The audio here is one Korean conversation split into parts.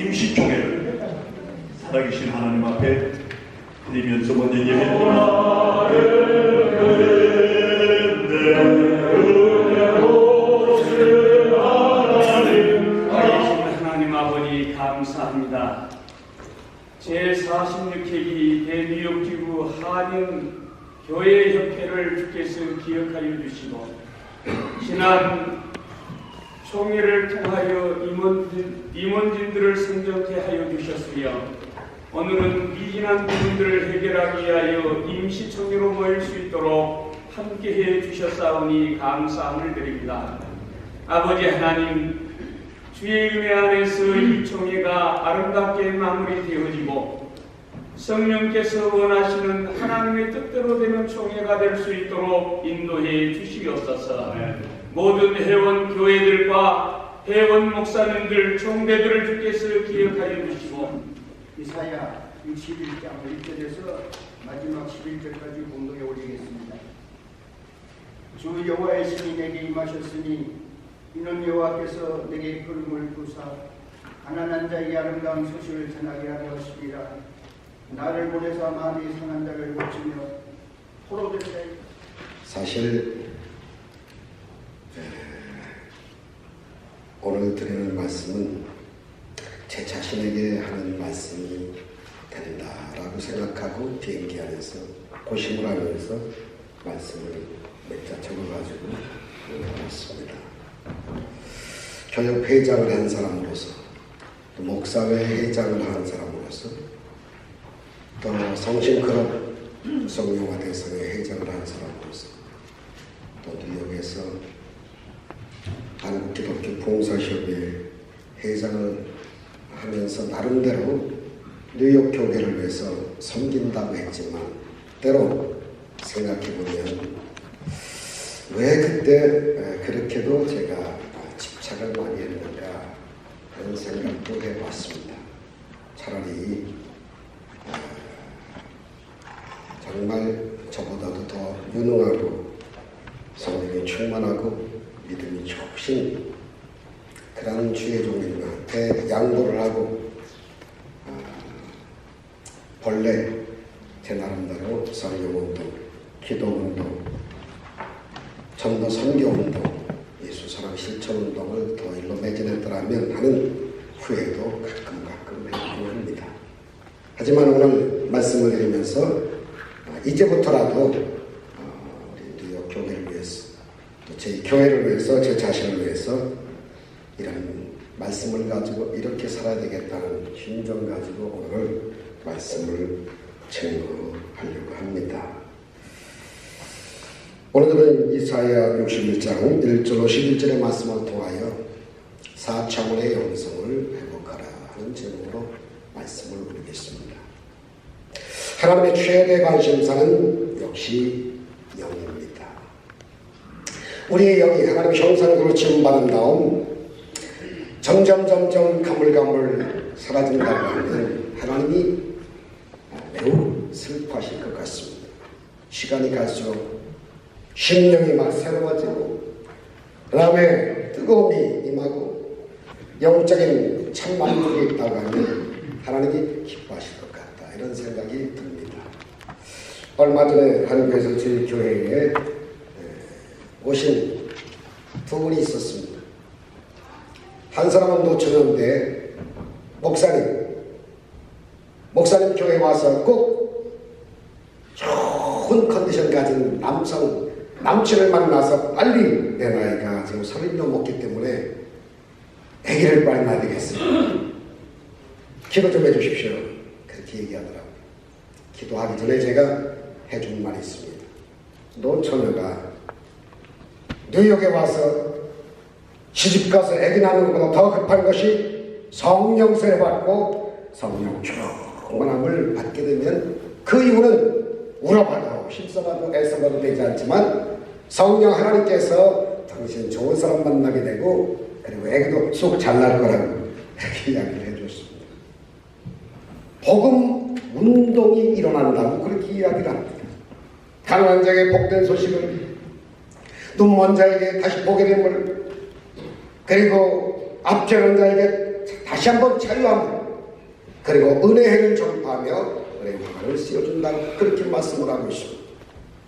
임시총회를 살아계신 하나님 앞에 드리면서 먼저 예배드립니다. 하나님 아버지 감사합니다. 제46회기 대뉴욕지구 한인 교회협회를 주께서 기억하여 주시고 지난 총회를 통하여 임원진들을 선정케 하여 주셨으며 오늘은 미진한 부분들을 해결하기 위하여 임시총회로 모일 수 있도록 함께해 주셨사오니 감사함을 드립니다. 아버지 하나님, 주의 은혜 안에서 이 총회가 아름답게 마무리되어지고 성령께서 원하시는 하나님의 뜻대로 되는 총회가 될 수 있도록 인도해 주시옵소서. 모든 회원 교회들과 회원 목사님들, 총대들을 주께서 기억하여 주시고 이사야 61장 1절에서 마지막 11절까지 공동에 올리겠습니다. 주 여호와의 신이 내게 임하셨으니 이는 여호와께서 내게 구름을 부사 가난한 자에게 아름다운 소식을 전하게 하셨습니다. 나를 보내사 마음이 상한 자를 고치며 포로될 때 사실 오늘 드리는 말씀은 제 자신에게 하는 말씀이 된다라고 생각하고 비행기 안에서 고심을 하면서 말씀을 몇 자 적어가지고 왔습니다. 교육 회장을 한 사람으로서, 또 목사회 회장을 한 사람으로서, 또 성신클럽 성령화 대상의 회장을 한 사람으로서, 또 뉴욕에서 한국기독교 봉사협의회 회장을 하면서 나름대로 뉴욕 교회를 위해서 섬긴다고 했지만 때로 생각해보면 왜 그때 그렇게도 제가 집착을 많이 했는가 그런 생각도 해봤습니다. 차라리 정말 저보다도 더 유능하고 성령이 충만하고 믿음이 좋으신 그런 주의 종들한테 양보를 하고 본래 제 나름대로 성령운동, 기도운동, 전도 선교운동, 예수사랑 실천운동을 더 일로 매진했더라면 하는 후회도 가끔 해봅니다. 하지만 오늘 말씀을 드리면서 이제부터라도 우리 뉴욕 교회를 위해서 또 제 교회를 위해서 제 자신을 위해서 이런 말씀을 가지고 이렇게 살아야 되겠다는 심정 가지고 오늘 말씀을 증거하려고 합니다. 오늘은 이사야 61장 1절로 11절의 말씀을 통하여 4차원의 영성을 회복하라 하는 제목으로 말씀을 올리겠습니다. 하나님의 최대 관심사는 역시 영입니다. 우리의 영이 하나님의 형상으로 지음받은 다음 점점 가물가물 사라진다고 하면 하나님이 매우 슬퍼하실 것 같습니다. 시간이 갈수록 심령이 막 새로워지고 그 다음에 뜨거움이 임하고 영적인 참 만족이 있다고 하면 하나님이 기뻐하실 것 같다 이런 생각이 듭니다. 얼마 전에 한국에서 저희 교회에 오신 두 분이 있었습니다. 한 사람은 노처녀인데 목사님 교회에 와서 꼭 좋은 컨디션 가진 남친을 만나서 빨리 내 나이가 지금 30이 넘었기 때문에 아기를 빨리 낳아야 되겠어요. 기도 좀 해주십시오. 그렇게 얘기하더라고요. 기도하기 전에 제가 해준 말이 있습니다. 노처녀가 뉴욕에 와서 시집가서 아기 낳는 것보다 더 급한 것이 성령 세례 받고 성령 충만함을 받게 되면 그 이유는 울어봐도 힘써봐도 애써봐도 되지 않지만 성령 하나님께서 당신 좋은 사람 만나게 되고 그리고 애기도 쑥 잘 날 거라고 그렇게 이야기를 해줬습니다. 복음 운동이 일어난다고 그렇게 이야기를 합니다. 가난한 자에게 복된 소식을, 눈먼 자에게 다시 보게 됨을, 그리고 앞지르는 자에게 다시 한번 자유함을 그리고 은혜를 전파하며 은혜를 씌워준다고 그렇게 말씀을 하고 있습니다.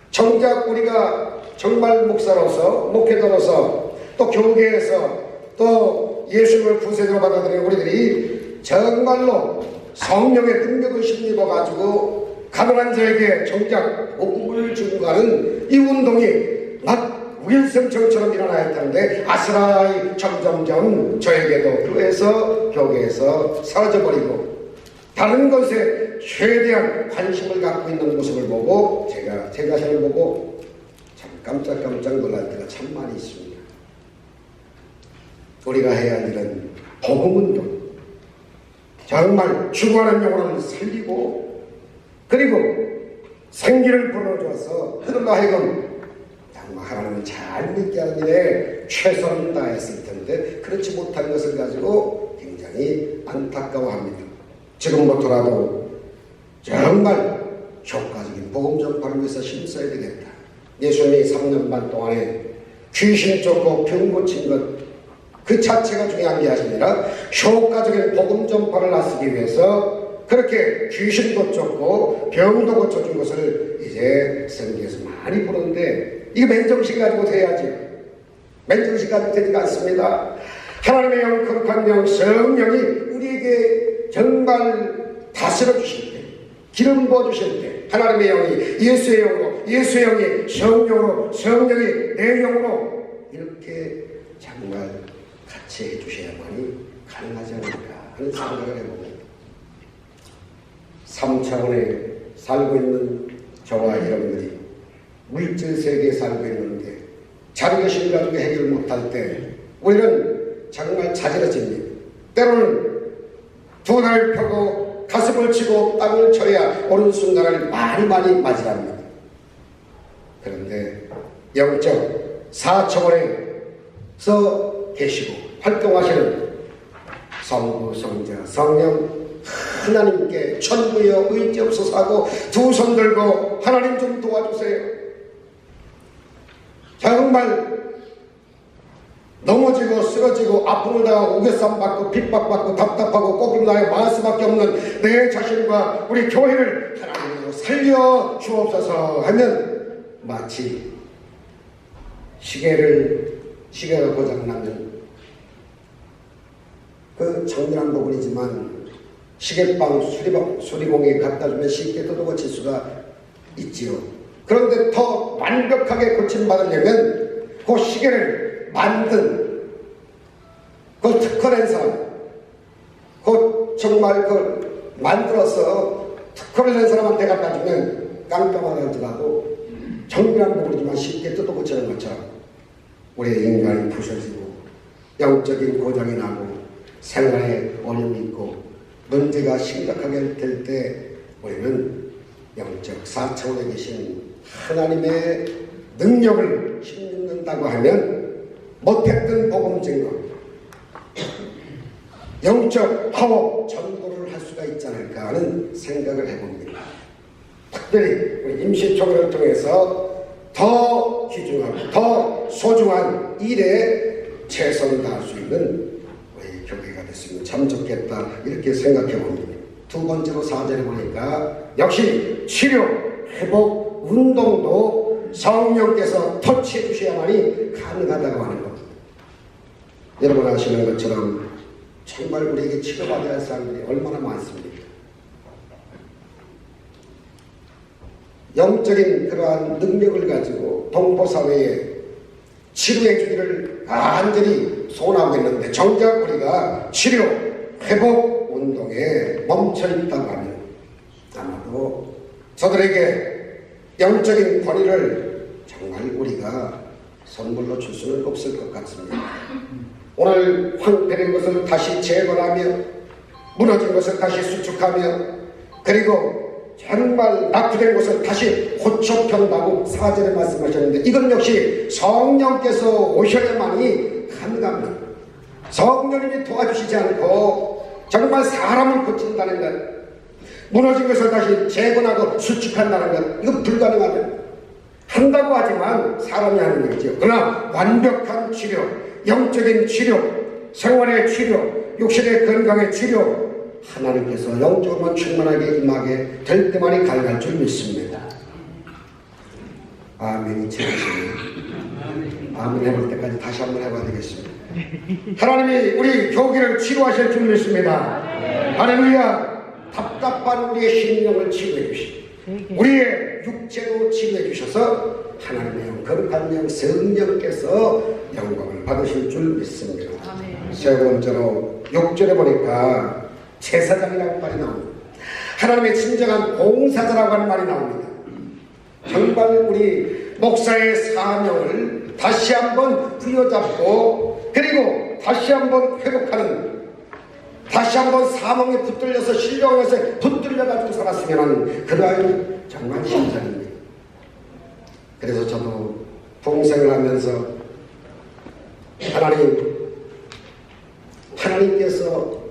정작 우리가 정말 목사로서 목회자로서 또 교계에서 또 예수님을 구세주로 받아들이는 우리들이 정말로 성령의 능력을 힘입어 가지고 가난한 자에게 정작 복음을 주고 가는 이 운동이 막 우일성천처럼 일어나야 했다는데 아스라이 점점점 저에게도 교회에서 교계에서 사라져버리고 다른 것에 최대한 관심을 갖고 있는 모습을 보고 제가 제 자신을 보고 참 깜짝깜짝 놀랄 때가 참 많이 있습니다. 우리가 해야 할 일은 복음운동, 정말 죽어가는 영혼을 살리고 그리고 생기를 불어줘서 그들로 하여금 정말 하나님을 잘 믿게 하는 일에 최선을 다했을 텐데 그렇지 못한 것을 가지고 굉장히 안타까워합니다. 지금부터라도 정말 효과적인 복음 전파를 위해서 힘써야 되겠다. 예수님이 3년 반 동안에 귀신 쫓고 병 고친 것 그 자체가 중요한 게 아니라 효과적인 복음 전파를 나서기 위해서 그렇게 귀신도 쫓고 병도 고쳐준 것을 이제 성경에서 많이 보는데 이거 맨정신 가지고 돼야지. 맨정신 가지고 되지가 않습니다. 하나님의 영, 거룩한 영, 성령이 우리에게 정말 다스려 주실 때, 기름 부어 주실 때 하나님의 영이 예수의 영으로, 예수의 영이 성령으로, 성령이 내 영으로 이렇게 정말 같이 해주셔야만이 가능하지 않을까 하는 생각을 해봅니다. 3차원에 살고 있는 저와 여러분들이 물질 세계에 살고 있는데 자기것을 가지고 해결 못할 때 우리는 정말 자지러집니다. 때로는 두 다리를 펴고 가슴을 치고 땅을 쳐야 오는 순간을 많이 맞이합니다. 그런데 영적 4차원에서 계시고 활동하시는 성부, 성자, 성령 하나님께 천부여 의지없어서 하고 두 손 들고 하나님 좀 도와주세요. 정말 넘어지고 쓰러지고 아픔을 당하고 우겨쌈 받고 핍박받고 답답하고 꺾임 나에 망할 수밖에 없는 내 자신과 우리 교회를 하나님으로 살려 주옵소서 하면 마치 시계가 고장나면 그 정밀한 부분이지만 시계방 수리공에 갖다 주면 쉽게 뜯어 고칠 수가 있지요. 그런데 더 완벽하게 고침받으려면 그 시계를 만든 그 특허낸 사람, 그 정말 그 만들어서 특허를 낸 사람한테 갖다 주면 깜깜하게 할지라도 정밀한 부분이지만 쉽게 뜯어 고치는 것처럼 우리의 인간이 부서지고 영적인 고장이 나고 생활에 어려움이 있고 문제가 심각하게 될 때 우리는 영적 4차원에 계신 하나님의 능력을 힘입는다고 하면 못했던 복음 증거, 영적 파워 전도를 할 수가 있지 않을까 하는 생각을 해봅니다. 특별히 우리 임시총회를 통해서 더 귀중하고 더 소중한 일에 최선을 다할 수 있는 우리 교회가 됐으면 참 좋겠다 이렇게 생각해 봅니다. 두 번째로 4절에 보니까 역시 치료, 회복, 운동도 성령께서 터치해 주셔야만이 가능하다고 하는 겁니다. 여러분 아시는 것처럼 정말 우리에게 치료받아야 할 사람들이 얼마나 많습니까? 영적인 그러한 능력을 가지고 동포사회에 치료해 주기를 간절히 소원하고 있는데 정작 우리가 치료, 회복 운동에 멈춰 있다고 하면 아마도 저들에게 영적인 권위를 정말 우리가 선물로 줄 수는 없을 것 같습니다. 오늘 황폐된 것을 다시 재건하며 무너진 것을 다시 수축하며 그리고 정말 낙후된 것을 다시 고쳐 편다고 4절에 말씀하셨는데 이건 역시 성령께서 오셔야만이 가능합니다. 성령님이 도와주시지 않고 정말 사람을 고친다는 것, 무너진 것을 다시 재건하고 수축한다는 것, 이건 불가능하다. 한다고 하지만 사람이 하는 일이죠. 그러나 완벽한 치료, 영적인 치료, 생활의 치료, 육신의 건강의 치료, 하나님께서 영적으로만 충만하게 임하게 될 때만이 가능할 줄 믿습니다. 아멘이 최고시네요. 아멘 해볼 때까지 다시 한번 해봐야 되겠습니다. 하나님이 우리 교기를 치료하실 줄 믿습니다. 할렐루야. 답답한 우리의 심령을 치료해 주시고 우리의 육체도 치료해 주셔서 하나님의 영, 거룩한 영, 성령께서 영광을 받으실 줄 믿습니다. 세 번째로 6절에 보니까 제사장이라는 말이 나옵니다. 하나님의 진정한 봉사자라고 하는 말이 나옵니다. 정말 우리 목사의 사명을 다시 한번 부여잡고 그리고 다시 한번 회복하는, 다시 한번 사명에 붙들려서 신령에서 붙들려가지고 살았으면 하는 그러한 정말 심정입니다. 그래서 저도 봉생을 하면서 하나님께서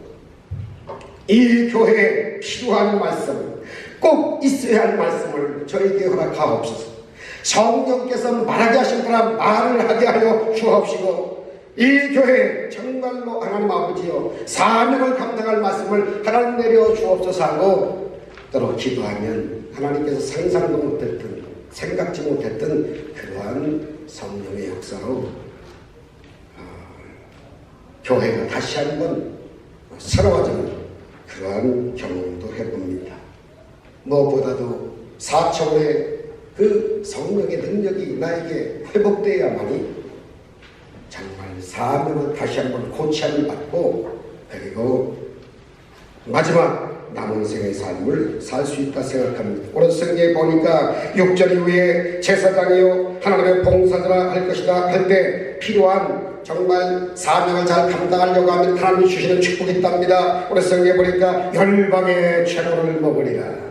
이 교회에 필요한 말씀, 꼭 있어야 할 말씀을 저에게 허락하옵소서. 성령께서 말하게 하신 거라 말을 하게 하여 주옵시고 이 교회에 정말로 하나님 아버지여 사명을 감당할 말씀을 하나님 내려 주옵소서 하고 또로 기도하면 하나님께서 상상도 못했던, 생각지 못했던 그러한 성령의 역사로 교회가 다시 한번 새로워지는 그러한 경험도 해봅니다. 무엇보다도 4차원의 그 성령의 능력이 나에게 회복되어야만이 정말 사명을 다시 한번 고침을 받고 그리고 마지막 남은 생의 삶을 살 수 있다 생각합니다. 오늘 성경에 보니까 6절 이후에 제사장이요 하나님의 봉사자라 할 것이다 할 때 필요한 정말 사명을 잘 감당하려고 하면 하나님이 주시는 축복이 있답니다. 오늘 성경에 보니까 열방의 채로를 먹으리라.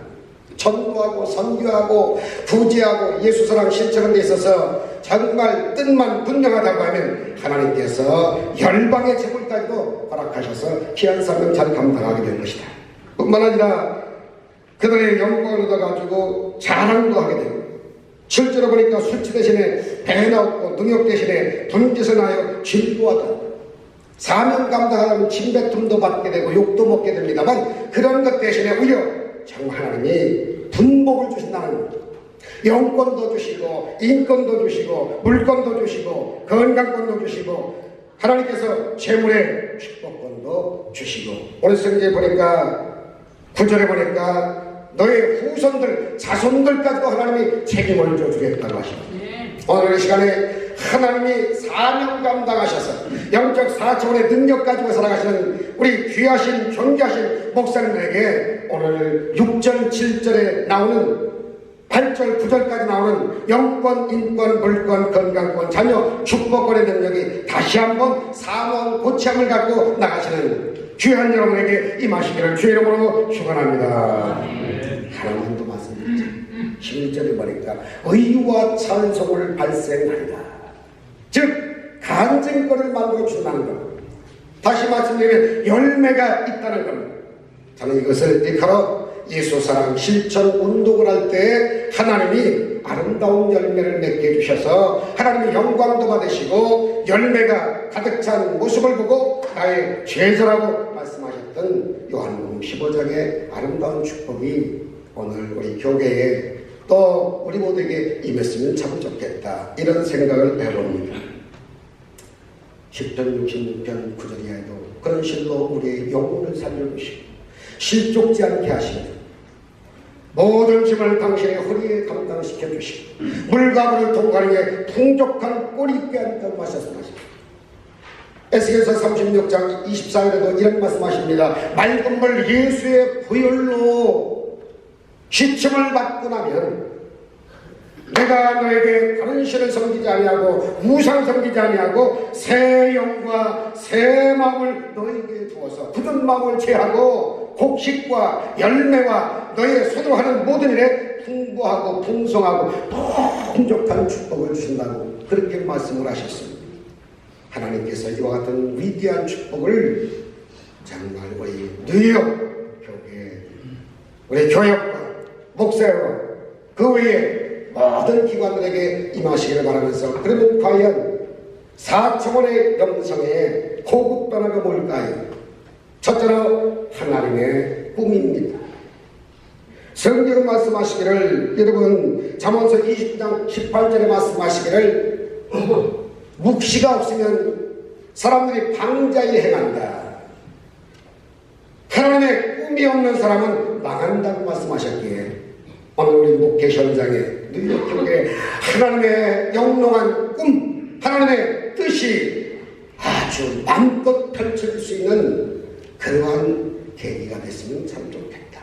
전도하고 선교하고 구제하고 예수사랑 실천하는 데 있어서 정말 뜻만 분명하다고 하면 하나님께서 열방의 재물까지도 허락하셔서 귀한 사명 잘 감당하게 될 것이다. 뿐만 아니라 그들의 영광을 얻어가지고 자랑도 하게 되고 7절에 보니까 수치 대신에 배나 얻고 능욕 대신에 분깃을 하여 진보하다. 사명 감당하려면 진배tum도 받게 되고 욕도 먹게 됩니다만 그런 것 대신에 오히려 정말 하나님이 분복을 주신다는 것. 영권도 주시고 인권도 주시고 물권도 주시고 건강권도 주시고 하나님께서 재물의 축복권도 주시고 오늘 성경에 보니까 9절에 보니까 너의 후손들 자손들까지도 하나님이 책임을 져주겠다고 하십니다. 오늘 이 시간에 하나님이 사명 감당하셔서 영적 4차원의 능력 가지고 살아가시는 우리 귀하신 존귀하신 목사님들에게 오늘 6절 7절에 나오는 8절 9절까지 나오는 영권 인권 물권 건강권 자녀 축복권의 능력이 다시 한번 사명 고치함을 갖고 나가시는 귀한 여러분에게 임하시기를 주의 이름으로 축원합니다. 하나님도 말씀드렸죠. 11절에 보니까 의와 찬송을 발생하리라. 즉 간증권을 만들어 준다는 것. 다시 말씀드리면 열매가 있다는 것. 저는 이것을 일컬어 예수사랑 실천 운동을 할 때 하나님이 아름다운 열매를 맺게 해주셔서 하나님의 영광도 받으시고 열매가 가득 찬 모습을 보고 나의 제자라고 말씀하셨던 요한복음 15장의 아름다운 축복이 오늘 우리 교회에 또 우리 모두에게 임했으면 참 좋겠다 이런 생각을 해봅니다. 10편 66편 9절 이하에도 그런 실로 우리의 영혼을 살려주시고 실족지 않게 하시고 모든 짐을 당신의 허리에 감당시켜 주시고 물과 물을 통과하는 풍족한 꼴이 있게 하니까 말씀하십니다. 에스겔서 36장 24절에도 이런 말씀하십니다. 맑은 물 예수의 보혈로 시침을 받고 나면 내가 너에게 다른 신을 섬기지 아니하고 우상 섬기지 아니하고 새 영과 새 마음을 너에게 주어서 굳은 마음을 제하고 곡식과 열매와 너의 손으로 하는 모든 일에 풍부하고 풍성하고 풍족한 축복을 주신다고 그렇게 말씀을 하셨습니다. 하나님께서 이와 같은 위대한 축복을 정말 우리 뉴욕 교회 우리 교역과 목사와 그 외에 모든 기관들에게 임하시기를 바라면서 그러면 과연 4차원의 영성의 고급 변화가 뭘까요? 첫째로 하나님의 꿈입니다. 성경은 말씀하시기를, 여러분 잠언서 20장 18절에 말씀하시기를 묵시가 없으면 사람들이 방자히 행한다. 하나님의 꿈이 없는 사람은 망한다고 말씀하셨기에 오늘 우리 목회 현장에 뉴욕교회 하나님의 영롱한 꿈, 하나님의 뜻이 아주 마음껏 펼쳐질 수 있는 그러한 계기가 됐으면 참 좋겠다.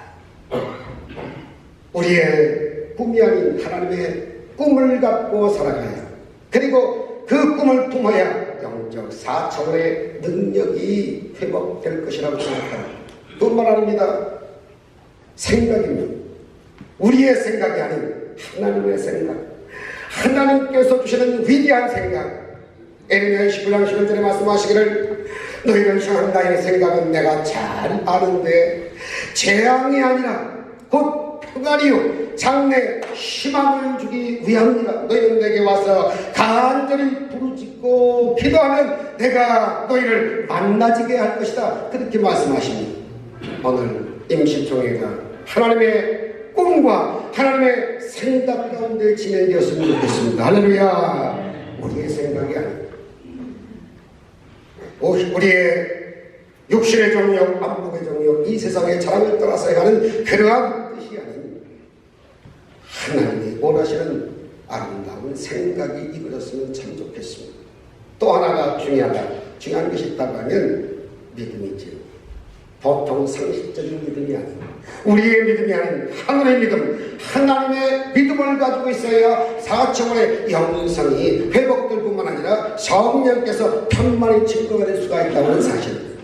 우리의 꿈이 아닌 하나님의 꿈을 갖고 살아가야, 그리고 그 꿈을 품어야 영적 4차원의 능력이 회복될 것이라고 생각합니다. 뿐만 아닙니다. 생각입니다. 우리의 생각이 아닌 하나님의 생각, 하나님께서 주시는 위대한 생각. 에레미야 19장 11절에 말씀하시기를 너희를 향한 나의 생각은 내가 잘 아는데 재앙이 아니라 곧 평안이요 장래 희망을 주기 위함이라. 너희는 내게 와서 간절히 부르짖고 기도하면 내가 너희를 만나지게 할 것이다. 그렇게 말씀하십니다. 오늘 임시총회가 하나님의 꿈과 하나님의 생각 가운데 진행되었으면 좋겠습니다. 할렐루야. 우리의 생각이 아닙니다. 우리의 육신의 정욕, 안목의 정욕, 이 세상의 자랑을 떠나서 하는 그러한 뜻이 아닙니다. 하나님이 원하시는 아름다운 생각이 이루어졌으면 참 좋겠습니다. 또 하나가 중요한 것이 있다고 하면 믿음이지. 보통 상식적인 믿음이 아닙니다. 우리의 믿음이 아닌 하늘의 믿음, 하나님의 믿음을 가지고 있어야 4차원의 영성이 회복될 뿐만 아니라 성령께서 편만히 증거가 될 수가 있다는 는 사실입니다.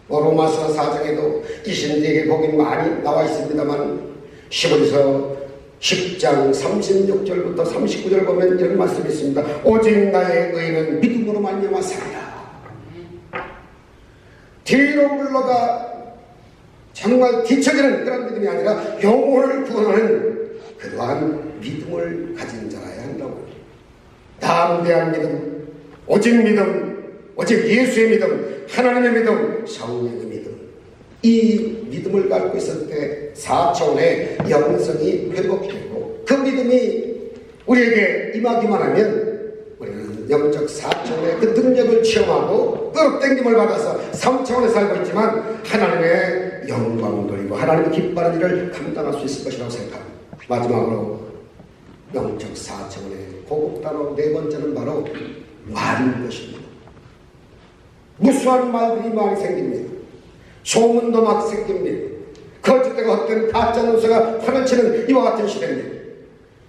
로마서 4장에도 이신들에게 복이 많이 나와 있습니다만 히브리서 10장 36절부터 39절 보면 이런 말씀이 있습니다. 오직 나의 의는 믿음으로 말미암아 살리라. 뒤로 물러가 정말 뒤처지는 그런 믿음이 아니라 영혼을 구원하는 그러한 믿음을 가진 자라야 한다고. 담대한 믿음, 오직 믿음, 오직 예수의 믿음, 하나님의 믿음, 성령의 믿음. 이 믿음을 갖고 있을 때 4차원의 영성이 회복되고 그 믿음이 우리에게 임하기만 하면 우리는 영적 4차원의 그 능력을 체험하고 끌어당김을 받아서 3차원에 살고 있지만 하나님의 영광을 돌리고 하나님의 기뻐하는 일을 감당할 수 있을 것이라고 생각합니다. 마지막으로 영적 4차원의 고급 단어 네 번째는 바로 말인 것입니다. 무수한 말들이 많이 생깁니다. 소문도 막 생깁니다. 거짓되고 헛된 가짜 뉴스가 화려치는 이와 같은 시대입니다.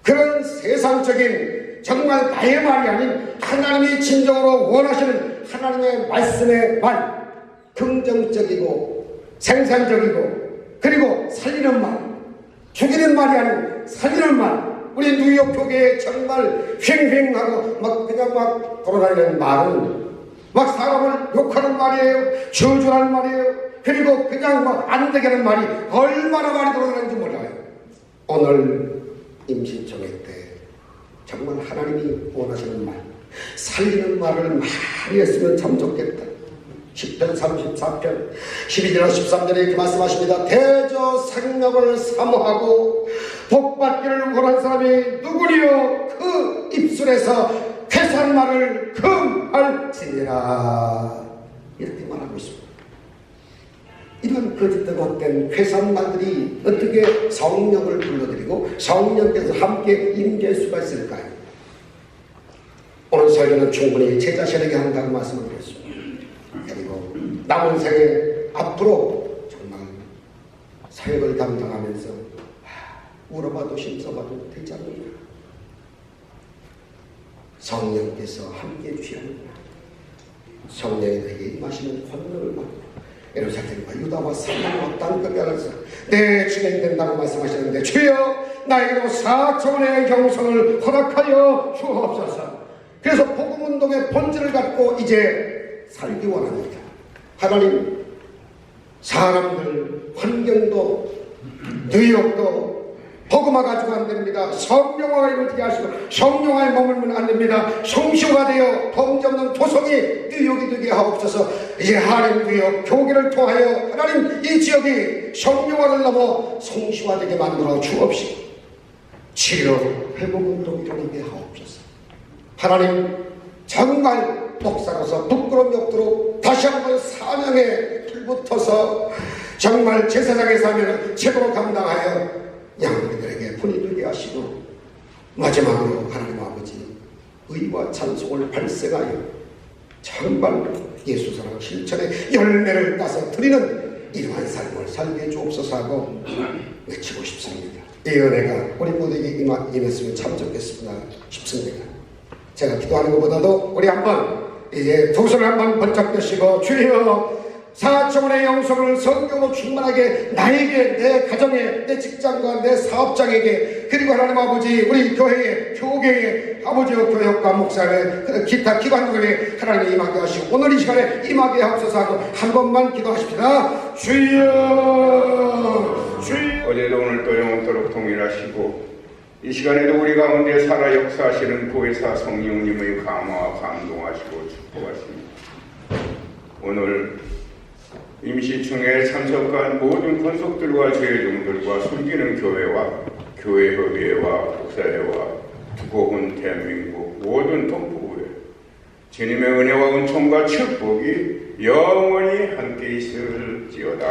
그런 세상적인 정말 나의 말이 아닌 하나님이 진정으로 원하시는 하나님의 말씀의 말, 긍정적이고 생산적이고 그리고 살리는 말, 죽이는 말이 아닌 살리는 말. 우리 뉴욕 교계에 정말 휑휑하고 그냥 돌아다니는 말은 막 사람을 욕하는 말이에요. 저주하는 말이에요. 그리고 그냥 안 되게 하는 말이 얼마나 많이 돌아다니는지 몰라요. 오늘 임시총회 때 정말 하나님이 원하시는 말, 살리는 말을 많이 했으면 참 좋겠다. 10편 34편 12절과 13절에 이렇게 말씀하십니다. 대저 생명을 사모하고 복받기를 원한 사람이 누구리요? 그 입술에서 쾌산말을 금할지니라. 이렇게 말하고 있습니다. 이런 거짓되고 헛된 쾌산말들이 어떻게 성령을 불러들이고 성령께서 함께 임재할 수가 있을까요? 오늘 설교는 충분히 제자 세력에 한다고 말씀을 드렸습니다. 그리고 남은 생에 앞으로 정말 사역을 감당하면서 울어봐도 심써봐도 되지 않는다. 성령께서 함께 해주셔야 합니다. 성령이 너에게 임하시는 권능을 받고 예루살렘과 유다와 사마리아 땅끝에 알아서 내 진행된다고 말씀하셨는데 주여 나에게도 4차원의 영성을 허락하여 주옵소서. 그래서 복음운동의 본질을 갖고 이제 살기 원합니다. 하나님, 사람들, 환경도, 뉴욕도, 복음화 가지고 안 됩니다. 성령화가 이루어지게 하시고 성령화에 머물면 안 됩니다. 성시가 되어 범접는 도성이 뉴욕이 되게 하옵소서. 이제 하나님 뉴욕 교계를 통하여 하나님 이 지역이 성령화를 넘어 성시화되게 만들어 주옵시고 치료 회복운동이 일어나게 하옵소서. 하나님 정말 목사로서 부끄러움이 없도록 다시 한번 사명에 불붙어서 정말 제사장의 사명을 최고로 감당하여 양들에게 분이 되게 하시고 마지막으로 하나님 아버지 의와 찬송을 발생하여 정말 예수사랑 실천의 열매를 따서 드리는 이러한 삶을 살게 주옵소서 하고 외치고 싶습니다. 이 은혜가 우리 모두에게 임했으면 참 좋겠습니다 싶습니다. 제가 기도하는 것보다도 우리 한번 이제 두 손을 한번 번쩍 드시고 주여 사청원의 영성을 성경으로 충만하게 나에게 내 가정에 내 직장과 내 사업장에게 그리고 하나님 아버지 우리 교회에 교계에 아버지와 교역과 목사를 기타 기관들에게 하나님이 임하게 하시고 오늘 이 시간에 임하게 하옵소서 하고 한 번만 기도하십시다. 주여 주여. 어제도 오늘도 영원토록 동일하시고 이 시간에도 우리 가운데 살아 역사하시는 보혜사 성령님의 감화와 감동하시고 축복하십니다. 오늘 임시총회에 참석한 모든 권속들과 제회종들과 숨기는 교회와 교회협의회와 목사회와 두고 온 대한민국 모든 동포교회 주님의 은혜와 은총과 축복이 영원히 함께 있을지어다.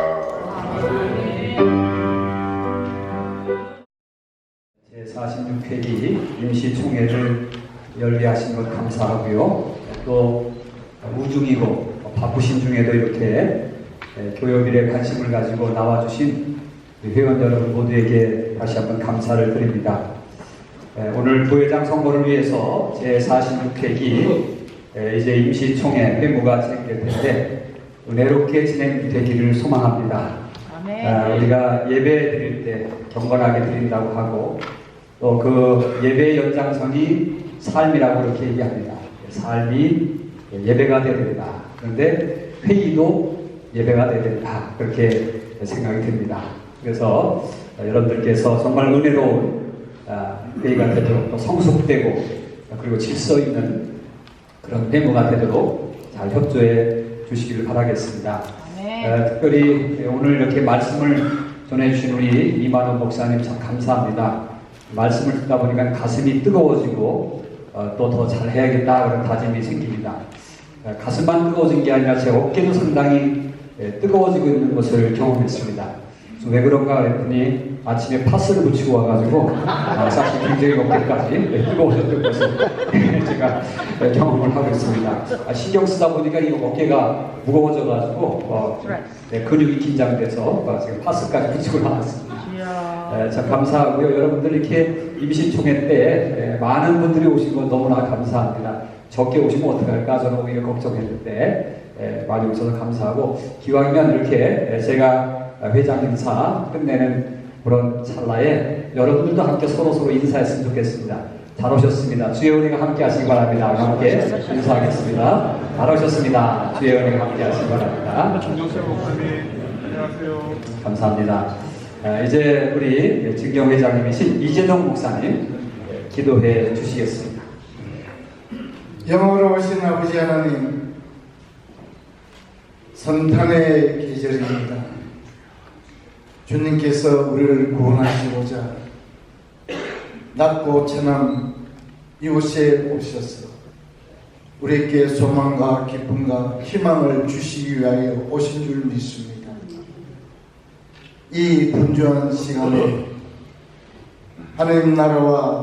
제46회기 임시총회를 열게 하신 것 감사하고요. 또 우중이고 바쁘신 중에도 이렇게 교역일에 관심을 가지고 나와주신 회원 여러분 모두에게 다시 한번 감사를 드립니다. 오늘 부회장 선거를 위해서 제46회기 이제 임시총회 회무가 진행될 텐데 은혜롭게 진행되기를 소망합니다. 우리가 예배 드릴 때 경건하게 드린다고 하고 또 그 예배의 연장선이 삶이라고 이렇게 얘기합니다. 삶이 예배가 되야 된다. 그런데 회의도 예배가 되야 된다. 그렇게 생각이 듭니다. 그래서 여러분들께서 정말 은혜로운 회의가 되도록 또 성숙되고 그리고 질서 있는 그런 회무가 되도록 잘 협조해 주시기를 바라겠습니다. 특별히 오늘 이렇게 말씀을 전해주신 우리 이만호 목사님 참 감사합니다. 말씀을 듣다 보니까 가슴이 뜨거워지고 또 더 잘해야겠다 그런 다짐이 생깁니다. 가슴만 뜨거워진 게 아니라 제 어깨도 상당히 뜨거워지고 있는 것을 경험했습니다. 왜 그런가 그랬더니 아침에 파스를 붙이고 와가지고 사실 굉장히 어깨까지 뜨거워졌던 것을 제가 경험을 하고 있습니다. 신경 쓰다 보니까 이 어깨가 무거워져가지고 근육이 긴장돼서 지금 파스까지 붙이고 나왔습니다. 참 감사하고요. 여러분들 이렇게 임시총회 때 많은 분들이 오신 건 너무나 감사합니다. 적게 오시면 어떡할까 저는 오히려 걱정했는데 많이 오셔서 감사하고 기왕이면 이렇게 제가 회장 인사 끝내는 그런 찰나에 여러분들도 함께 서로 인사했으면 좋겠습니다. 잘 오셨습니다. 주의 은혜가 함께 하시기 바랍니다. 함께 인사하겠습니다. 잘 오셨습니다. 주의 은혜가 함께 하시기 바랍니다. 정정세 목사님 안녕하세요. 감사합니다. 이제 우리 증경회장님이신 이재동 목사님 기도해 주시겠습니다. 영원하신 아버지 하나님, 선탄의 계절입니다. 주님께서 우리를 구원하시고자 낮고 천한 이곳에 오셔서 우리에게 소망과 기쁨과 희망을 주시기 위하여 오신 줄 믿습니다. 이 분주한 시간에 하나님 나라와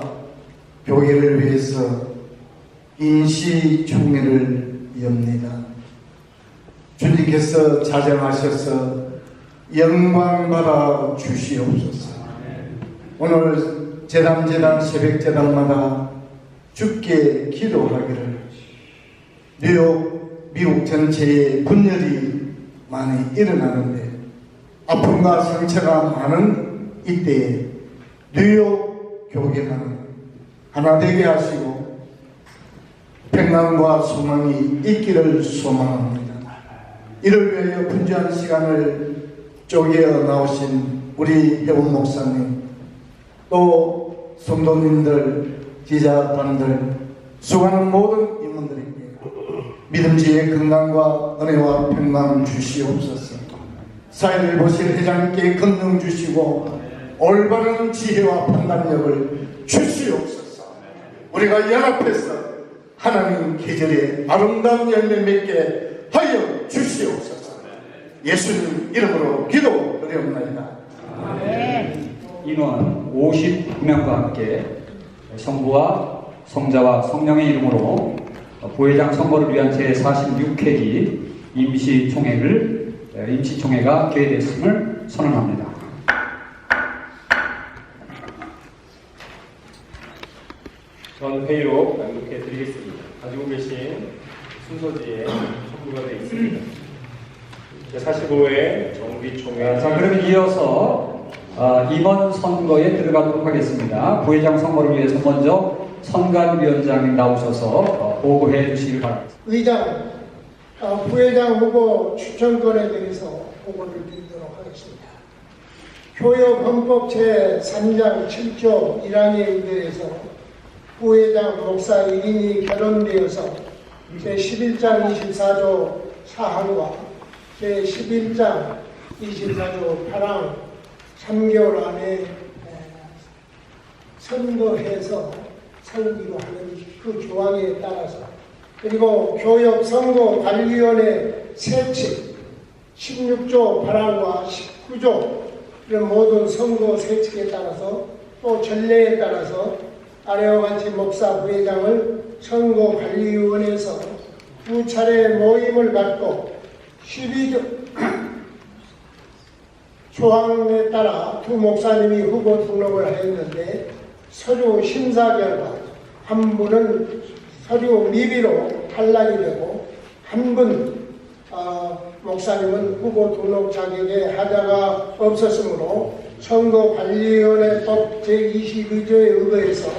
교회를 위해서 임시총회를 엽니다. 주님께서 자정하셔서 영광 받아 주시옵소서. 오늘 제단 새벽제단마다 주께 기도하기를 뉴욕 미국 전체에 분열이 많이 일어나는데 아픔과 상처가 많은 이때에 뉴욕 교회만 하나 되게 하시고 평강과 소망이 있기를 소망합니다. 이를 위하여 분주한 시간을 쪼개어 나오신 우리 회원 목사님, 또 성도님들, 기자단들, 수고하는 모든 임원들에게 믿음지의 건강과 은혜와 평강 주시옵소서. 사회를 보실 회장님께 건능 주시고 올바른 지혜와 판단력을 주시옵소서. 우리가 연합해서 하나님 계절에 아름다운 열매 맺게 하여 주시옵소서. 예수님 이름으로 기도드리옵나이다. 인원 59명과 함께 성부와 성자와 성령의 이름으로 부회장 선거를 위한 제46회기 임시총회가 개회됐음을 선언합니다. 전 회의록 낭독해 드리겠습니다. 가지고 계신 순서지에 첨부가 되어 있습니다. 제45회 정기총회. 자, 그러면 이어서 임원 선거에 들어가도록 하겠습니다. 부회장 선거를 위해서 먼저 선관위원장님 나오셔서 보고해 주시기 바랍니다. 의장, 부회장 후보 추천권에 대해서 보고를 드리도록 하겠습니다. 교역헌법 제3장 7조 1항에 의거해서 부회장 목사 1인이 결혼되어서 제11장 24조 4항과 제11장 24조 8항 3개월 안에 선거해서 설기로 하는 그 조항에 따라서, 그리고 교역선거관리위원회 세칙 16조 8항과 19조 이런 모든 선거 세칙에 따라서 또 전례에 따라서 아래와 같이 목사 부회장을 선거관리위원회에서 두 차례 모임을 갖고 12조 조항에 따라 두 목사님이 후보 등록을 하였는데 서류 심사 결과 한 분은 서류 미비로 탈락이 되고 한 분 목사님은 후보 등록 자격에 하자가 없었으므로 선거관리위원회법 제22조에 의거해서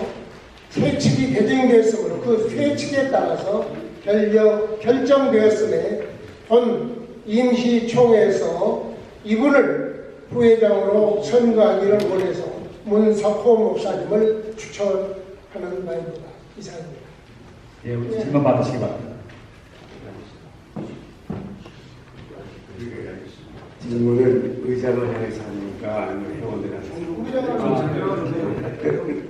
퇴칙이 개정되었으므로 그 퇴칙에 따라서 결정되었음에 본 임시총회에서 이분을 부회장으로 선거하기를 원해서 문석호 목사님을 추천하는 바입니다. 이상입니다. 예, 질문 받으시기 바랍니다. 질문을 의장을 향해서 합니까? 아니면 회원들한테 합니까?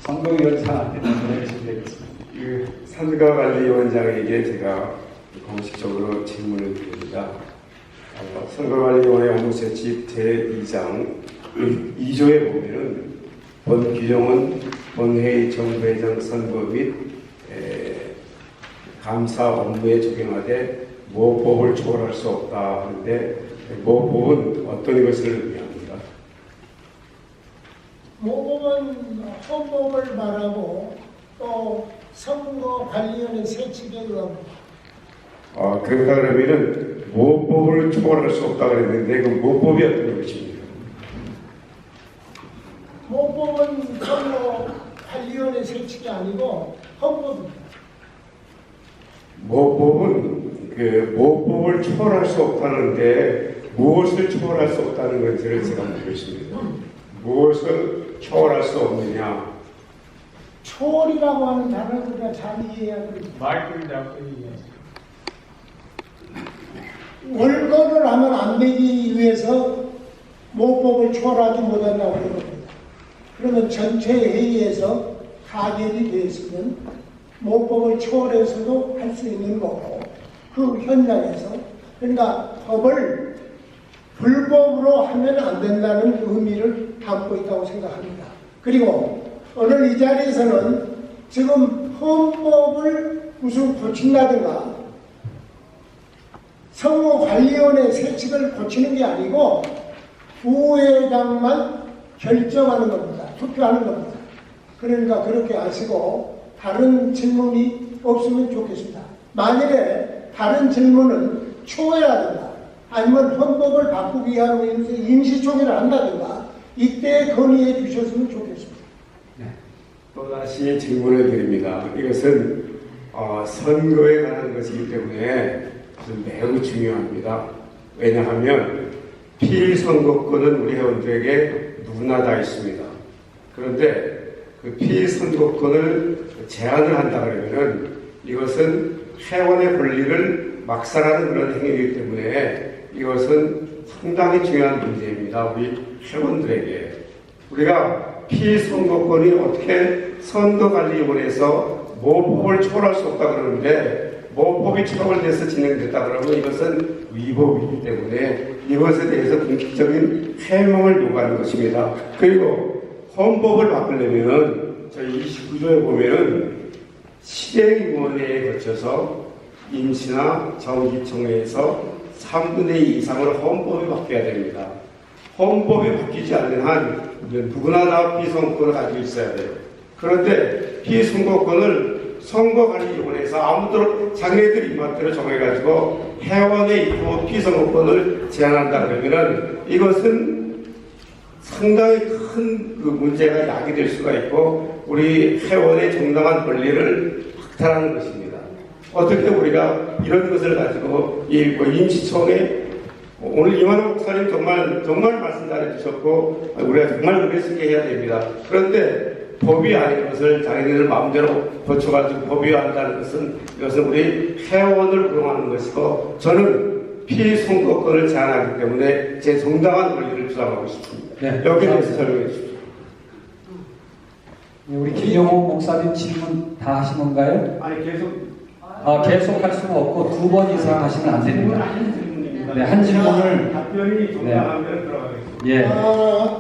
선거위원장 앞에 내주시면 되겠습니다. 선거관리위원장에게 제가 공식적으로 질문을 드립니다. 선거관리위원회 업무세칙 제2장 2조에 보면은 본 규정은 본회의 정부회장 선거 및 감사 업무에 적용하되 모법을 초월할 수 없다 하는데 모법은 어떤 것을 의미합니까? 모법은 헌법을 말하고 또 선거관리위원회 세칙에 의합니다. 그렇다 그러면은 모법을 초월할 수 없다 그랬는데 그 모법이 어떤 것입니까? 모법은 선거관리위원회 세칙이 아니고 헌법입니다. 모법은 그 모법을 초월할 수 없다는데 무엇을 초월할 수 없다는 것을 제가 묻고 있습니다. 무엇을 초월할 수 없느냐? 초월이라고 하는 단어를 우리가 잘 이해해야 됩니다. 마이크를 잡고 있는 월거를 하면 안 되기 위해서 모법을 초월하지 못한다고 하는 겁니다. 그러면 전체 회의에서 가결이 되었으면 모법을 초월해서도 할 수 있는 거고, 그 현장에서, 그러니까 법을 불법으로 하면 안 된다는 의미를 담고 있다고 생각합니다. 그리고 오늘 이 자리에서는 지금 헌법을 무슨 고친다든가 선거관리위원회 세칙을 고치는 게 아니고 부회장만 결정하는 겁니다. 투표하는 겁니다. 그러니까 그렇게 아시고 다른 질문이 없으면 좋겠습니다. 만일에 다른 질문은 초회라든가 아니면 헌법을 바꾸기 위한 임시총회를 한다든가 이때 건의해 주셨으면 좋겠습니다. 또다시 질문을 드립니다. 이것은 선거에 관한 것이기 때문에 매우 중요합니다. 왜냐하면 필선거권은 우리 회원들에게 누구나 다 있습니다. 그런데 그 피선거권을 제한을 한다 그러면은 이것은 회원의 권리를 막살하는 그런 행위이기 때문에 이것은 상당히 중요한 문제입니다. 우리 회원들에게. 우리가 피선거권이 어떻게 선거관리위원회에서 모법을 초월할 수 없다 그러는데 모법이 초월돼서 진행됐다 그러면 이것은 위법이기 때문에 이것에 대해서 공식적인 해명을 요구하는 것입니다. 그리고 헌법을 바꾸려면 저희 29조에 보면은 실행위원회에 거쳐서 임시나 정기총회에서 3분의 2 이상으로 헌법이 바뀌어야 됩니다. 헌법이 바뀌지 않는 한 누구나 다 피선거권을 가지고 있어야 돼요. 그런데 피선거권을 선거관리위원회에서 아무쪼록 자기네들 입맛대로 정해가지고 회원의 입법 피선거권을 제한한다 그러면은 이것은 상당히 큰 그 문제가 야기될 수가 있고 우리 회원의 정당한 권리를 박탈하는 것입니다. 어떻게 우리가 이런 것을 가지고 임시총회 오늘 이만호 목사님 정말 말씀 잘해주셨고 우리가 정말 그렇게 승계해야 됩니다. 그런데 법이 아닌 것을 자기들 마음대로 고쳐가지고 법이한다는 것은 이것은 우리 회원을 우롱하는 것이고 저는 피선거권을 제한하기 때문에 제 정당한 권리를 주장하고 있습니다. 네, 여기에 대해서 설명해 주십시오. 우리 김용호 목사님 질문 다 하신 건가요? 아니 계속 계속 할 수는 없고 2번 이상 하시면 안 됩니다. 네, 한 질문을 답변이 종료하면 들어가겠습니다. 예.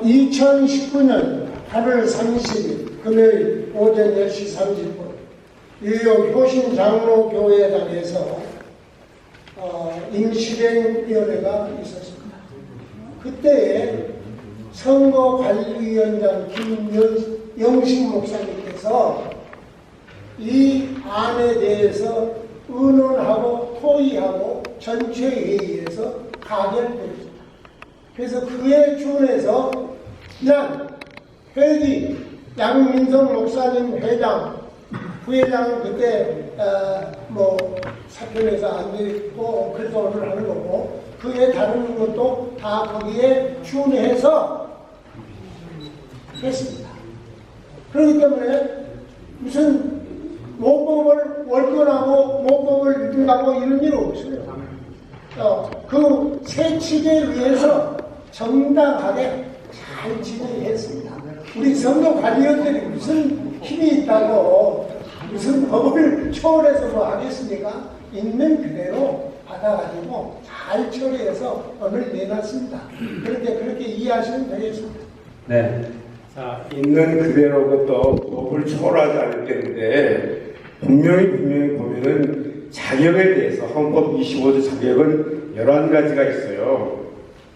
2019년 8월 30일 금요일 오전 10시 30분 뉴욕 효신장로교회당에서 임시대행위원회가 있었습니다. 그때에 선거관리위원장 김영식 목사님께서 이 안에 대해서 의논하고 토의하고 전체 회의에서 가결되었습니다. 그래서 그에 준해서 그냥 회기 양민성 목사님 회장 부회장은 그때 사표내서 안 되고 그래서 오늘 하는 거고 그에 다른 것도 다 거기에 준해서 했습니다. 그렇기 때문에 무슨 모법을 월권하고 모법을 유지하고 이런 일 없어요. 그 세칙에 의해서 정당하게 잘 진행했습니다. 우리 선거관리원들이 무슨 힘이 있다고 무슨 법을 초월해서 뭐 하겠습니까? 있는 그대로 받아가지고 잘 처리해서 오늘 내놨습니다. 그렇게 이해하시면 되겠습니다. 네. 자, 있는 그대로 또 법을 초월하지 않을 때인데 분명히 보면은 자격에 대해서 헌법 25조 자격은 11가지가 있어요.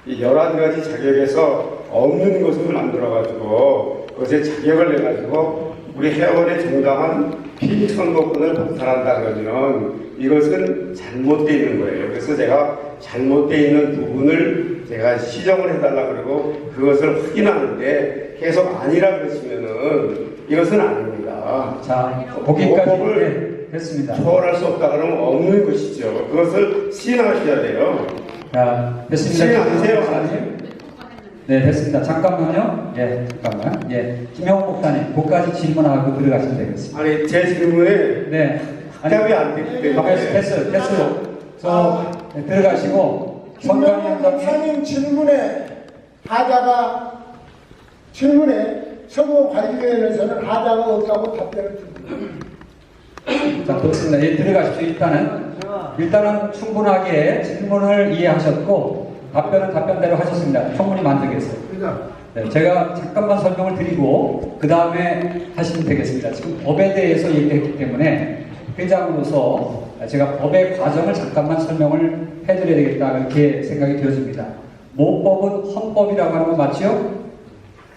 이 11가지 자격에서 없는 것을 만들어가지고 그것에 자격을 내가지고 우리 회원의 정당한 피선거권을 박탈한다 그러면 이것은 잘못되어 있는 거예요. 그래서 제가 잘못되어 있는 부분을 제가 시정을 해달라 그러고 그것을 확인하는데 계속 아니라 그러시면은 이것은 아닙니다. 자, 거기까지 됐습니다. 초월할 수 없다 그러면 없는 것이죠. 그것을 시인하셔야 돼요. 자, 됐습니다. 시인하세요. 네, 됐습니다. 잠깐만요. 예, 잠깐만. 예, 김영호 목사님, 그까지 질문하고 들어가시면 되겠습니다. 아니, 제 질문에 네, 답이 안 되기 때문에. 됐어요. 들어가시고 김영호 목사님 질문에 선거관리위원회에서는 하자가 없다고 답변을 줍니다. 자, 좋습니다. 예, 들어가십시오. 일단은 충분하게 질문을 이해하셨고 답변은 답변대로 하셨습니다. 충분히 만족했어요. 네, 제가 잠깐만 설명을 드리고 그 다음에 하시면 되겠습니다. 지금 법에 대해서 얘기했기 때문에 회장으로서 제가 법의 과정을 잠깐만 설명을 해드려야 되겠다 이렇게 생각이 되어집니다. 모법은 헌법이라고 하는 거 맞죠?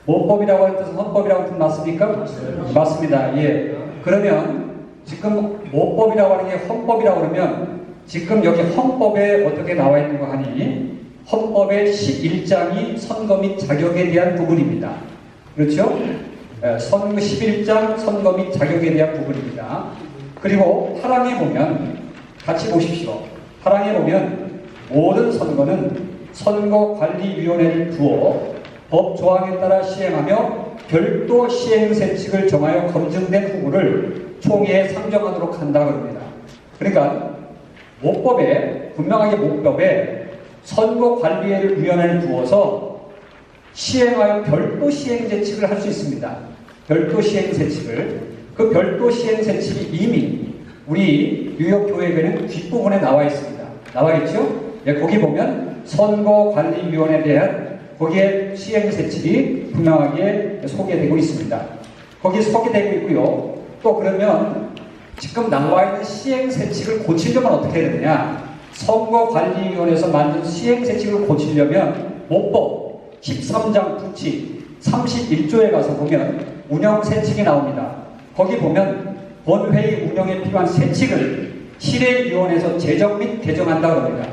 모법이라고 하는 뜻은 헌법이라고 하는 뜻 맞습니까? 맞습니다. 예. 그러면 지금 모법이라고 하는 게 헌법이라고 그러면 지금 여기 헌법에 어떻게 나와 있는 거 하니 헌법의 11장이 선거 및 자격에 대한 부분입니다. 그렇죠? 선거 11장 선거 및 자격에 대한 부분입니다. 그리고 8항에 보면 같이 보십시오. 8항에 보면 모든 선거는 선거관리위원회를 두어 법 조항에 따라 시행하며 별도 시행세칙을 정하여 검증된 후보를 총회에 상정하도록 한다고 합니다. 그러니까 모법에, 분명하게 모법에 선거관리위원회를 두어서 시행하여 별도 시행세칙을 할 수 있습니다. 별도 시행세칙을. 그 별도 시행세칙이 이미 우리 뉴욕교회에는 뒷부분에 나와 있습니다. 나와 있죠? 예, 거기 보면 선거관리위원회에 대한 거기에 시행세칙이 분명하게 소개되고 있습니다. 거기에 소개되고 있고요. 또 그러면 지금 나와 있는 시행세칙을 고치려면 어떻게 해야 되느냐? 선거관리위원회에서 만든 시행세칙을 고치려면 모법 13장 부치 31조에 가서 보면 운영세칙이 나옵니다. 거기 보면 본회의 운영에 필요한 세칙을 실행위원회에서 제정 및 개정한다고 합니다.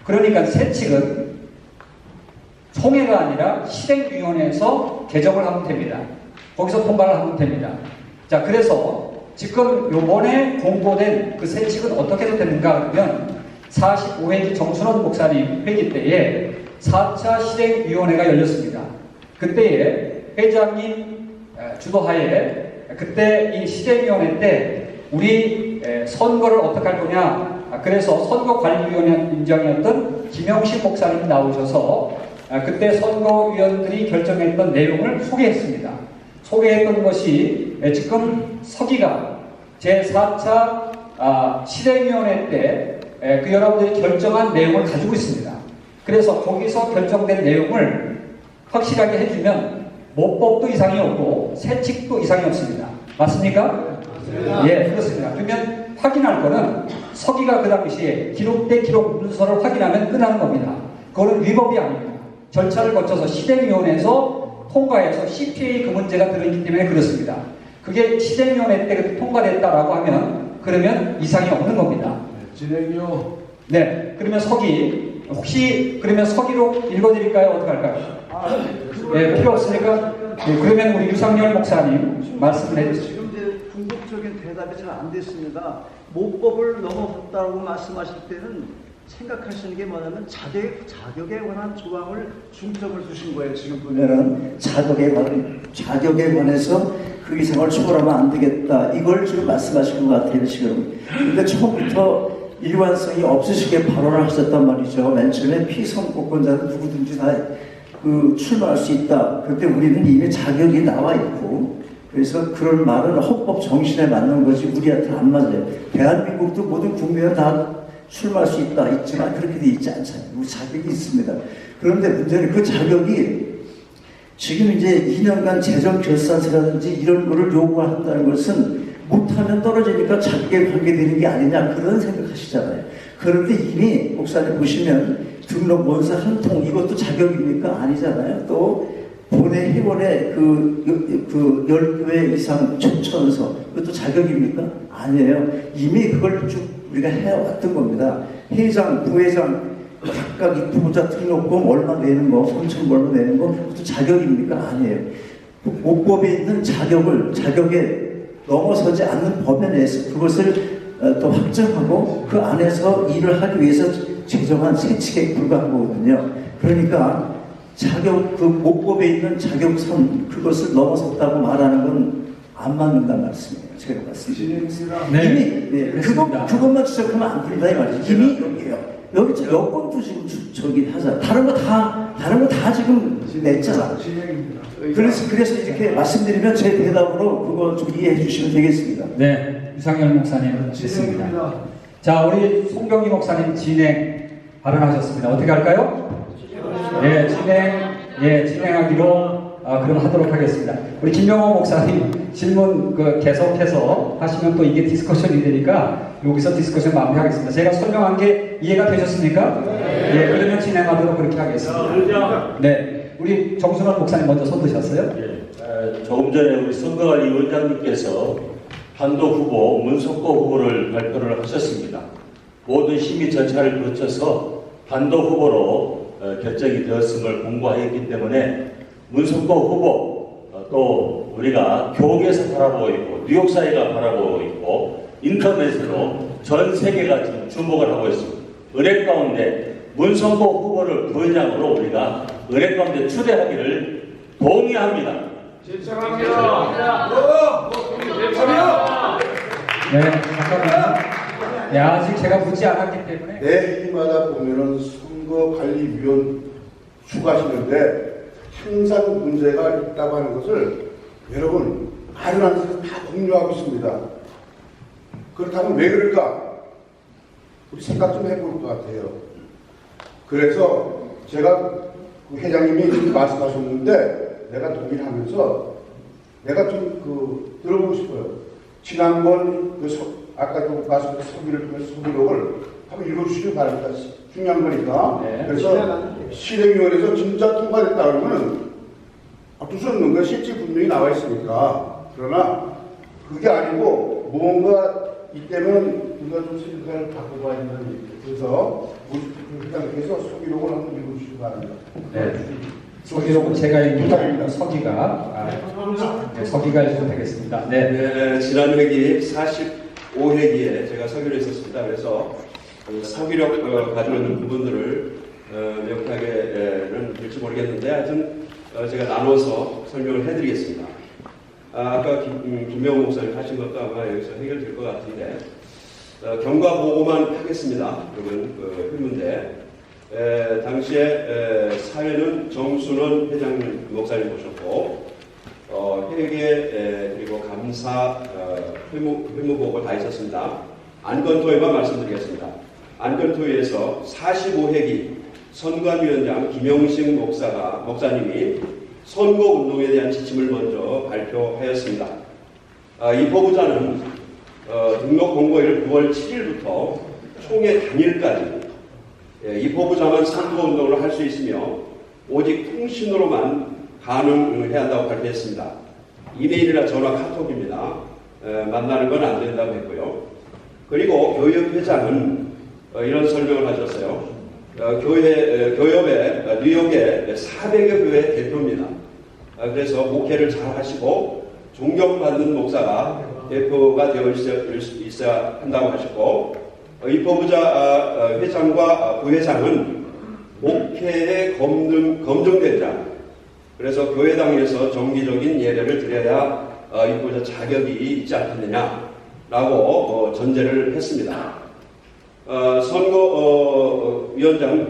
그러니까 세칙은 총회가 아니라 실행위원회에서 개정을 하면 됩니다. 거기서 통과를 하면 됩니다. 자, 그래서 지금 요번에 공고된 그 세칙은 어떻게 해서 됐는가 하면 45회기 정순원 목사님 회기 때에 4차 실행위원회가 열렸습니다. 그때에 회장님 주도하에 그때 이 실행위원회 때 우리 선거를 어떻게 할 거냐, 그래서 선거관리위원회 인정이었던 김영식 목사님이 나오셔서 그때 선거위원들이 결정했던 내용을 소개했습니다. 소개했던 것이 지금 서기가 제4차 실행위원회 때 그 여러분들이 결정한 내용을 가지고 있습니다. 그래서 거기서 결정된 내용을 확실하게 해주면 모법도 이상이 없고 세칙도 이상이 없습니다. 맞습니까? 예, 그렇습니다. 그러면 확인할 거는 서기가 그 당시에 기록된 기록 문서를 확인하면 끝나는 겁니다. 그거는 위법이 아닙니다. 절차를 거쳐서 실행위원회에서 통과해서 CPA 그 문제가 들어있기 때문에 그렇습니다. 그게 실행위원회 때 통과됐다라고 하면 그러면 이상이 없는 겁니다. 진행요. 네, 그러면 서기 혹시 그러면 서기로 읽어드릴까요? 어떻게 할까요? 네, 필요 없으니까. 네, 그러면 우리 유상열 목사님 말씀을 해주세요. 지금 이제 궁극적인 대답이 잘 안 됐습니다. 모법을 넘어섰다고 말씀하실 때는 생각하시는 게 뭐냐면 자격에 관한 조항을 중점을 두신 거예요. 지금 보면은 자격에 관해서 그 이상을 초월하면 안 되겠다. 이걸 지금 말씀하신 것 같아요. 지금. 근데 처음부터 일관성이 없으시게 발언을 하셨단 말이죠. 맨 처음에 피선거권자는 누구든지 다 출마할 수 있다. 그때 우리는 이미 자격이 나와 있고, 그래서 그런 말은 헌법 정신에 맞는 거지 우리한테는 안 맞아요. 대한민국도 모든 국민은 다 출마할 수 있지만 그렇게 돼 있지 않잖아요. 우리 자격이 있습니다. 그런데 문제는 그 자격이 지금 이제 2년간 재정결산서라든지 이런 거를 요구한다는 것은 못하면 떨어지니까 자격에 관계되는 게 아니냐 그런 생각하시잖아요. 그런데 이미 목사님 보시면 등록 원서 한 통 이것도 자격입니까? 아니잖아요. 또 본회 회원의 그 10회 이상 초천서 그것도 자격입니까? 아니에요. 이미 그걸 쭉 우리가 해왔던 겁니다. 회장, 부회장 각각 입후보자 등록금 얼마 내는 거, 3천 얼마 내는 거 그것도 자격입니까? 아니에요. 모법에 있는 자격에 넘어서지 않는 범위 내에서 그것을 또 확정하고 그 안에서 일을 하기 위해서 제정한 세칙에 불과한 거거든요. 그러니까 그 모법에 있는 자격선 그것을 넘어섰다고 말하는 건 안 맞는다는 말씀이에요. 제가 말씀드립니다. 네, 그것만 지적하면 안 된다 이 말이죠. 이미 여기에요. 여기 여권도 지금 저기 하자. 다른 거 다 지금 냈잖아. 그래서 이렇게 말씀드리면 제 대답으로 그거 좀 이해해 주시면 되겠습니다. 네, 유상열 목사님 됐습니다. 자, 우리 송경기 목사님 진행 발언하셨습니다. 어떻게 할까요? 네, 진행하기로 그럼 하도록 하겠습니다. 우리 김명호 목사님 질문 계속해서 하시면 또 이게 디스커션이 되니까 여기서 디스커션 마무리하겠습니다. 제가 설명한 게 이해가 되셨습니까? 네, 그러면 진행하도록 그렇게 하겠습니다. 네, 우리 정순원 목사님 먼저 손 드셨어요? 조금 전에 우리 선거관리위원장님께서 한도 후보, 문석호 후보를 발표를 하셨습니다. 모든 심의 절차를 거쳐서 한도 후보로 결정이 되었음을 공고하였기 때문에 문석호 후보 또 우리가 교계에서 바라보고 있고 뉴욕 사회가 바라보고 있고 인터넷으로 전 세계가 지금 주목을 하고 있습니다. 은혜 가운데 문석호 후보를 부회장으로 우리가 은혜 가운데 추대하기를 동의합니다. 네, 잠깐만요. 네, 아직 제가 묻지 않았기 때문에. 매 해마다 보면은 선거관리위원 추가하시는데 항상 문제가 있다고 하는 것을 여러분 말을 안 해서 다 공유하고 있습니다. 그렇다면 왜 그럴까? 우리 생각 좀 해볼 것 같아요. 그래서 제가 그 회장님이 말씀하셨는데 내가 동의하면서 내가 좀 들어보고 싶어요. 지난번 아까도 말씀드린 서기를 통해 서기록을 한번 읽어주시기 바랍니다. 중요한 거니까. 네. 그래서 실행위원회에서 진짜 통과됐다 그러면 어쩔 수 없는 거야. 실제 분명히 나와 있으니까. 그러나 그게 아니고 뭔가 이때는 우리가 좀 생각을 바꿔봐야 된다는 얘기죠. 그래서 우리 회장님께서 서기록을 한번 읽어주시기 바랍니다. 네. 서기록은 제가 읽는 서기가 읽으면 되겠습니다. 네. 지난 회기 45회기에 제가 서기로 있었습니다. 그래서 서기력 가지고 있는 부분들을 명쾌하게는 될지 모르겠는데 하여튼 제가 나눠서 설명을 해드리겠습니다. 아까 김명호 목사님 하신 것도 아마 여기서 해결될 것 같은데 경과 보고만 하겠습니다. 그러면 의문대 당시에 사회는 정순원 회장님 목사님 모셨고 회계 그리고 감사 회무보고 다 있었습니다. 안건토에만 말씀드리겠습니다. 안건토에서 45회기 선관위원장 김영식 목사님이 선거운동에 대한 지침을 먼저 발표하였습니다. 입법부자는 등록 공고일 9월 7일부터 총회 당일까지 입법부자만 선거운동을 할 수 있으며 오직 통신으로만 가능해야 한다고 발표했습니다. 이메일이나 전화, 카톡입니다. 만나는 건 안 된다고 했고요. 그리고 교협회장은 이런 설명을 하셨어요. 교협의 뉴욕의 400여 교회 대표입니다. 그래서 목회를 잘 하시고 존경받는 목사가 대표가 되어 있어야 한다고 하셨고 입법부자 회장과 부회장은 목회에 검증된 자, 그래서 교회당에서 정기적인 예배를 드려야 입법부자 자격이 있지 않겠느냐라고 전제를 했습니다. 선거위원장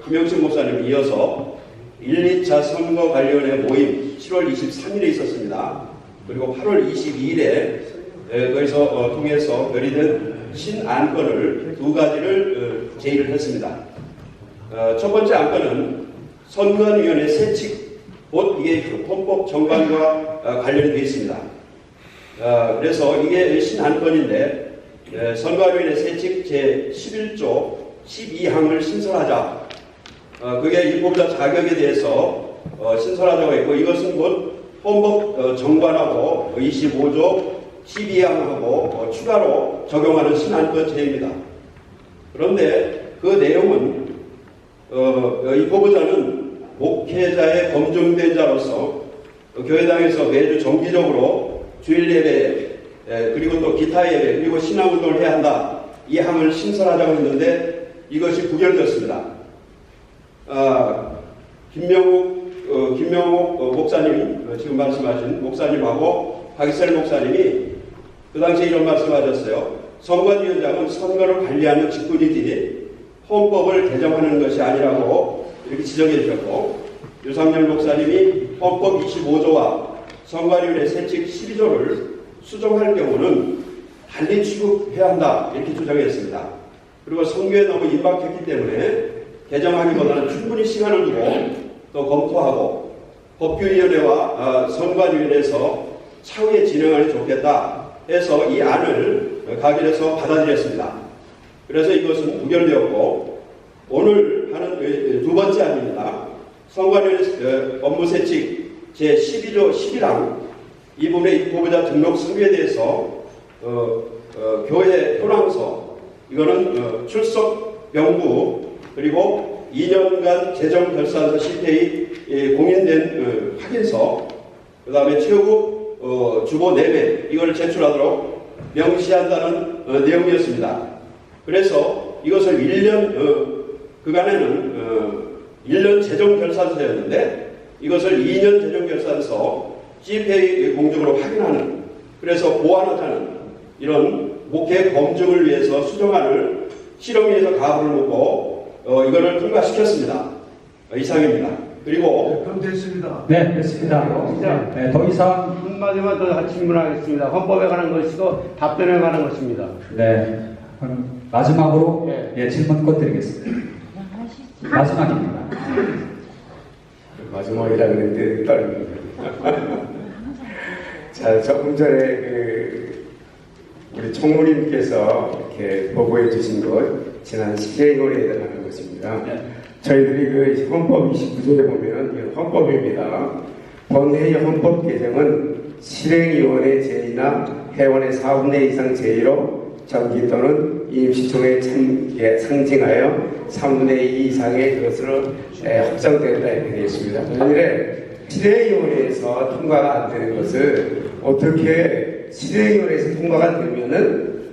김영식 목사님 이어서 1, 2차 선거관리위원회 모임 7월 23일에 있었습니다. 그리고 8월 22일에 거기서 통해서 결의된 신안건을 두 가지를 제의를 했습니다. 첫 번째 안건은 선관위원회 세칙, 곧 이게 헌법 정관과 관련이 되어 있습니다. 그래서 이게 신안건인데 선관위원회 세칙 제11조 12항을 신설하자. 그게 입법자 자격에 대해서 신설하자고 했고 이것은 곧 헌법 정관하고 25조 12항하고 추가로 적용하는 신안건 제입니다. 그런데 그 내용은 입법부자는 목회자의 검증된 자로서 교회당에서 매주 정기적으로 주일 예배 그리고 또 기타 예배 그리고 신앙운동을 해야 한다. 이 항을 신설하자고 했는데 이것이 부결되었습니다. 김명욱 목사님 지금 말씀하신 목사님하고 박이셀 목사님이 그 당시에 이런 말씀하셨어요. 선관위원장은 선거를 관리하는 직분이지 헌법을 개정하는 것이 아니라고 이렇게 지적해 주셨고 유상열 목사님이 헌법 25조와 선관위원회 세칙 12조를 수정할 경우는 달리 취급해야 한다 이렇게 주장했습니다. 그리고 선거에 너무 임박했기 때문에 개정하기보다는 충분히 시간을 두고 또 검토하고 법규위원회와 선관위원회에서 차후에 진행하는 게 좋겠다 해서 이 안을 가결해서 받아들였습니다. 그래서 이것은 부결되었고 오늘 하는 두 번째 안입니다. 선관위원회 업무세칙 제12조 11항 이 부분의 입법부자 등록 서류에 대해서 교회 현황서 이거는 출석 명부 그리고 2년간 재정결산서 실태의 공인된 확인서 그 다음에 최고 주보 4배 이걸 제출하도록 명시한다는 내용이었습니다. 그래서 이것을 1년 그간에는 1년 재정결산서였는데 이것을 2년 재정결산서 CPA 공적으로 확인하는, 그래서 보완하자는 이런 목회 검증을 위해서 수정안을 실험위에서 가부를 놓고 이거를 통과시켰습니다. 이상입니다. 그리고 그럼 됐습니다. 네, 됐습니다. 네, 더 이상 한마디만 더 질문하겠습니다. 헌법에 관한 것이고 답변에 관한 것입니다. 네, 그럼 마지막으로 예, 질문권 드리겠습니다. 마지막입니다. 마지막이라 그랬는데 떨립니다. 자, 조금 전에 우리 총무님께서 이렇게 보고해 주신 것 지난 시행령에 해당하는 것입니다. 저희들이 헌법 29조에 보면 헌법입니다. 본회의 헌법 개정은 실행위원회 제의나 회원의 4분의 이상 제의로 정기 또는 임시총회 상징하여 3분의 2 이상의 것으로 확정된다 이렇게 되어 있습니다. 만일에 실행위원회에서 통과가 안 되는 것을 어떻게 실행위원회에서 통과가 되면은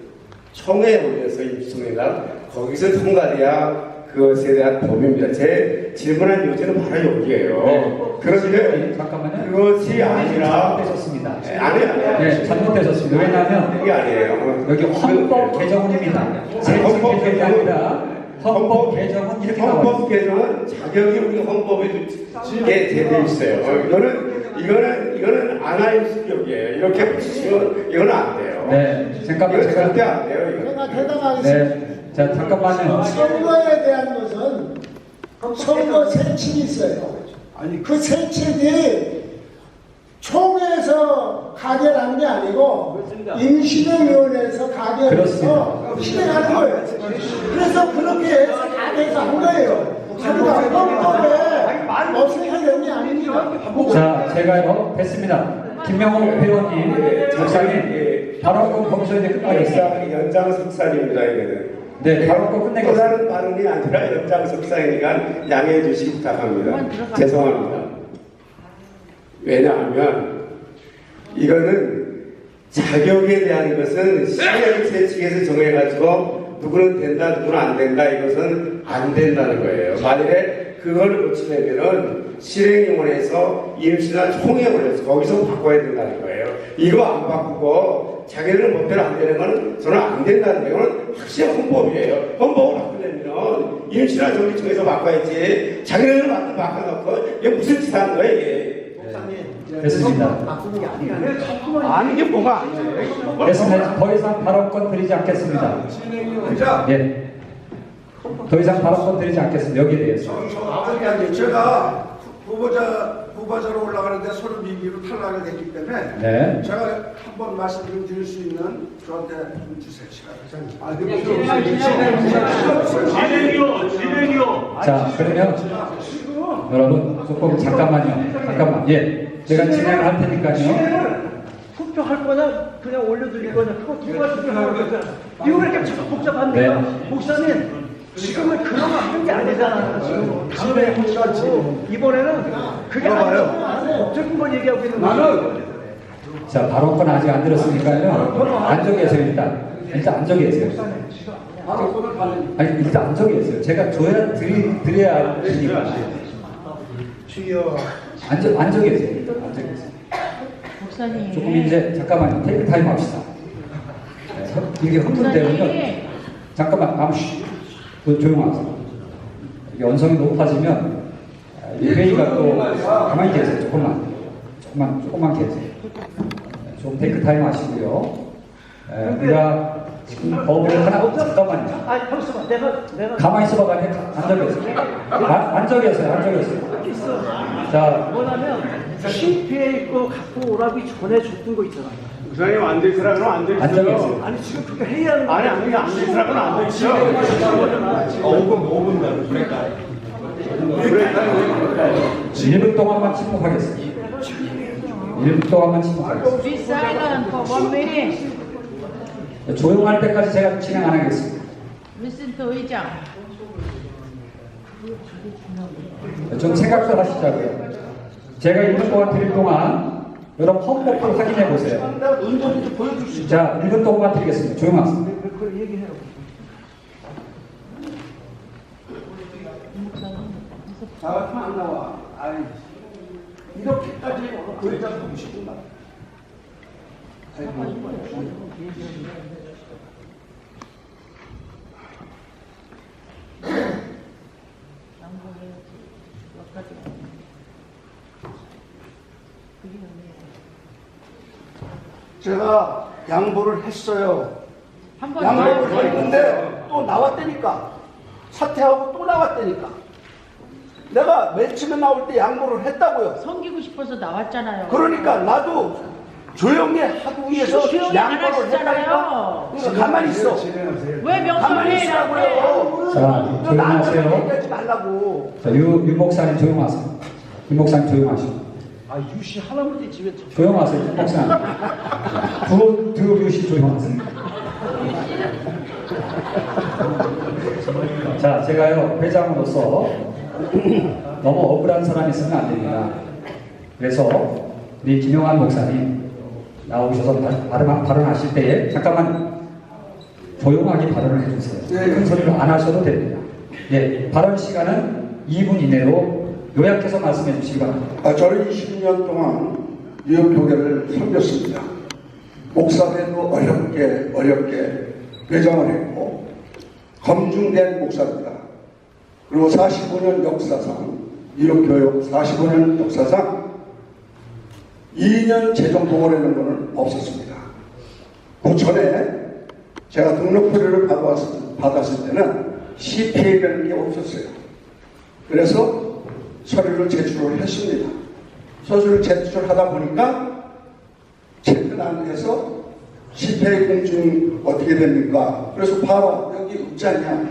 총회에 올려서 임시총회가 거기서 통과돼야 그것에 대한 법입니다. 제 질문한 요지는 바로 여기에요. 네. 그런데 잠깐만요. 그것이 아니라 잘못되셨습니다. 아니에요. 네, 잘못되셨습니다. 왜냐하면 이게 아니에요. 여기 헌법 개정원입니다. 헌법 개정이 아니라 헌법 개정은 이렇게 나와요. 헌법 개정은 자격이 우리 헌법에 되어 있어요. 이거는 안할 수격이에요. 이렇게 붙이시면 이거는 안 돼요. 네, 잠깐만 이거 절대 안 돼요. 이거. 제가 대답하겠습니다. 네, 자 잠깐만요. 선거에 대한 것은 선거 세칙이 있어요. 그 세칙이 총회에서 가결한 게 아니고 임시정위원회에서 가결해서 실행하는 거예요. 그래서 그렇게 해서 한 거예요. 그러니까 헌법에 어색한 내용이 아닙니다. 자, 제가요 됐습니다. 김명호 회원님, 목사님, 발언권 검토에 끝나겠습니다. 연장 석상입니다. 이거는. 네, 발언권 또 끝내겠습니다. 다른 발언이 아니라 연장 석상이니까 양해해 주시기 부탁합니다. 죄송합니다. 왜냐하면 이거는 자격에 대한 것은 시행체 측에서 정해가지고 누구는 된다, 누구는 안 된다, 이것은 안 된다는 거예요. 만일에 그걸 고치려면은 실행위원회에서 임시나 총회에 올려서 거기서 바꿔야 된다는 거예요. 이거 안 바꾸고 자기들 법대로 안 되는 건 저는 안 된다는 거예요. 이건 확실히 헌법이에요. 헌법을 바꾸려면 임시나 정기총회에서 바꿔야지. 자기들 바꿔놓고 이게 무슨 짓 하는 거예요, 이게. 됐습니다. 아니 이게 뭐가 아니에요? 됐습니다. 더 이상 발언권 드리지 않겠습니다. 예. 더 이상 발언권 드리지 않겠습니다. 여기에 대해서. 제가 후보자로 올라가는데 32기로 탈락이 됐기 때문에 네. 제가 한번 말씀 좀 드릴 수 있는 저한테 좀 주세요. 시간. 진행이요. 자, 그러면 여러분 조금 잠깐만요. 예. 제가 진행을 할 테니까요. 투표할 거냐 그냥 올려드릴 거냐 그거 두 가지 투표할 거냐 이거 왜 이렇게 복잡한데요? 네. 목사님 지금은 그런 거 하는 게 아니잖아요. 지금 다음에 하시고 이번에는 그게 아니죠. 법적인 걸 얘기하고 있는 거예요. 자, 발언권 아직 안 들었으니까요. 앉아 계세요, 일단 앉아 계세요. 아니, 일단 앉아 계세요. 제가 줘야 드려야 되니까. 주여. 앉아 계세요. 일단 앉아 계세요. 목사님. 조금 이제 잠깐만 테이크 타임 합시다. 네, 이게 흥분되면 잠깐만 잠시 조용하세요. 이게 언성이 높아지면 이 회의가 또 가만히 계세요. 조금만 계세요. 좀 테이크 타임 하시고요. 우리가 지금 법을 하나 잠깐만요. 아니 잠시만 내가 가만히 있어봐. 앉아 계세요. 앉아 계세요. 자, 뭐냐면 CPA 거 갖고 오라고 전에 줬던 거 있잖아요. 목사님 안 될 사람은 안 될 앉아 계세요. 아니 지금 그렇게 회의하는 거 아니 안될 사람은 안 돼 있어. 5분 더 그러니까. 1분 동안만 침묵하겠습니다. 1분 동안만 침묵하겠습니다. Be silent for 1 minute. 조용할 때까지 제가 진행 안 하겠습니다. Listen to 의장. 좀 생각을 하시자고요. 제가 1분 동안 드릴 동안 여러분 헌법을 확인해 보세요. 자, 1분 동안 드리겠습니다. 조용하세요. 그걸 얘기해요. 안 나와. 아이. 이렇게까지 의자 동시구나. 제가 양보를 했어요. 양보를 했는데 또 나왔다니까. 사퇴하고 또 나왔다니까. 내가 맨 처음에 나올 때 양보를 했다고요. 섬기고 싶어서 나왔잖아요. 그러니까 나도 조용히 하기 위해서 조용히 안 양보를 했다니까. 하시잖아요. 그러니까 가만히 있어. 왜 명성을 가만히 해? 있으라고요. 자, 나한테 조용하세요. 얘기하지 말라고. 자, 유 목사님 조용하세요. 유 목사님 조용하시고. 아, 유씨 할아버지 집에 조용하세요, 유 목사님. 두유씨 조용하세요. 자, 제가요, 회장으로서 너무 억울한 사람이 있으면 안 됩니다. 그래서 우리 김용환 목사님 나오셔서 발언하실 때에 잠깐만 조용하게 발언을 해주세요. 큰 소리로 안 하셔도 됩니다. 예, 발언 시간은 2분 이내로 요약해서 말씀해 주시기 바랍니다. 저는 20년 동안 뉴욕 교회를 섬겼습니다. 목사회도 어렵게 회장을 했고 검증된 목사입니다. 그리고 45년 역사상 뉴욕 교회 45년 역사상 2년 재정 보고라는 것은 없었습니다. 그 전에 제가 등록표를 받았을 때는 CPA라는 게 없었어요. 그래서 서류를 제출을 했습니다. 서류를 제출하다 보니까 체크단에서 CPA 공증 어떻게 됩니까? 그래서 바로 여기 있지 않냐.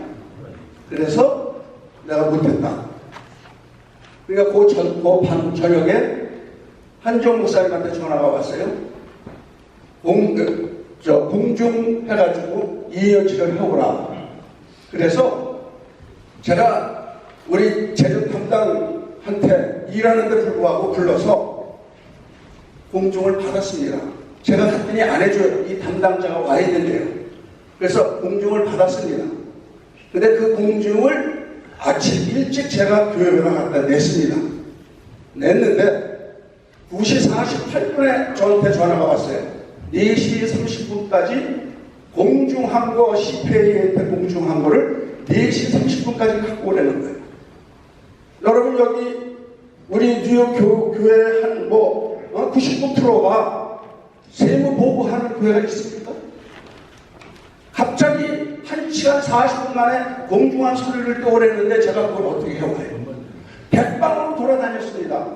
그래서 내가 못했다. 그러니까 그 저녁에 한종 목사님한테 전화가 왔어요. 공중해가지고 2년치를 해오라. 그래서 제가 우리 재정 담당한테 일하는데 불구하고 불러서 공중을 받았습니다. 제가 갔더니 안 해줘요. 이 담당자가 와야 된대요. 그래서 공중을 받았습니다. 근데 그 공중을 아침 일찍 제가 교회로 갖다 냈습니다. 냈는데 2시 48분에 저한테 전화가 왔어요. 4시 30분까지 공중한 거, CPA한테 공중한 거를 4시 30분까지 갖고 오라는 거예요. 여러분 여기 우리 뉴욕 교회 한 99%가 세무 보고하는 교회가 있습니까? 갑자기 1시간 40분 만에 공중한 서류를 떠오랬는데 제가 그걸 어떻게 해와요? 백방으로 돌아다녔습니다.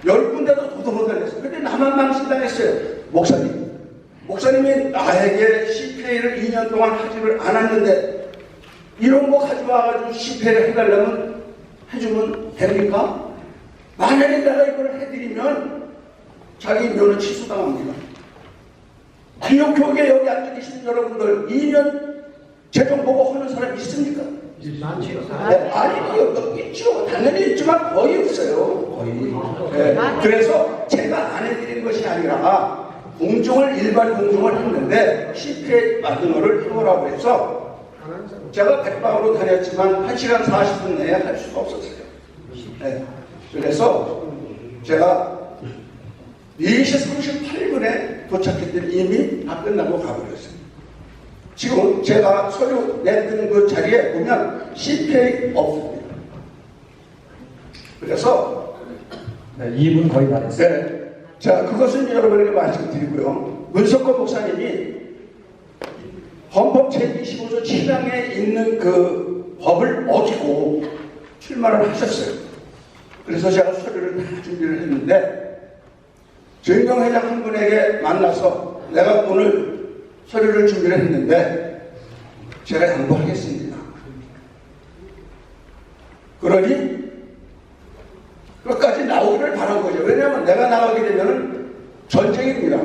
10군데도 돌아다녔어요. 근데 나만 망신당했어요. 목사님이 나에게 CPA를 2년 동안 하지를 않았는데 이런 거 가져와가지고 CPA를 해달라면 해주면 됩니까? 만약에 내가 이걸 해드리면 자기 면허 취소당합니다. 뉴욕 교계 여기 앉아 계신 여러분들 2년 재정 보고 하는 사람 있습니까? 많지요. 네, 아니, 있죠. 당연히 있지만 거의 없어요. 거의. 네, 그래서 제가 안 해드리는 것이 아니라 일반 공중을 했는데 CPA 받은 거를 해보라고 해서 제가 백방으로 다녔지만 1시간 40분 내에 할 수가 없었어요. 네, 그래서 제가 4시 38분에 도착했더니 이미 다 끝나고 가버렸어요. 지금 제가 서류 냈던 그 자리에 보면 CPA 없습니다. 그래서 2분 거의 다 됐어요. 네. 자, 그것은 여러분에게 말씀드리고요. 문석권 목사님이 헌법 제25조 7항에 있는 그 법을 어기고 출마를 하셨어요. 그래서 제가 서류를 다 준비를 했는데 조인경 회장 한 분에게 만나서 내가 오늘 서류를 준비를 했는데 제가 양보하겠습니다. 그러니 끝까지 나오기를 바란 거죠. 왜냐하면 내가 나가게 되면 전쟁입니다.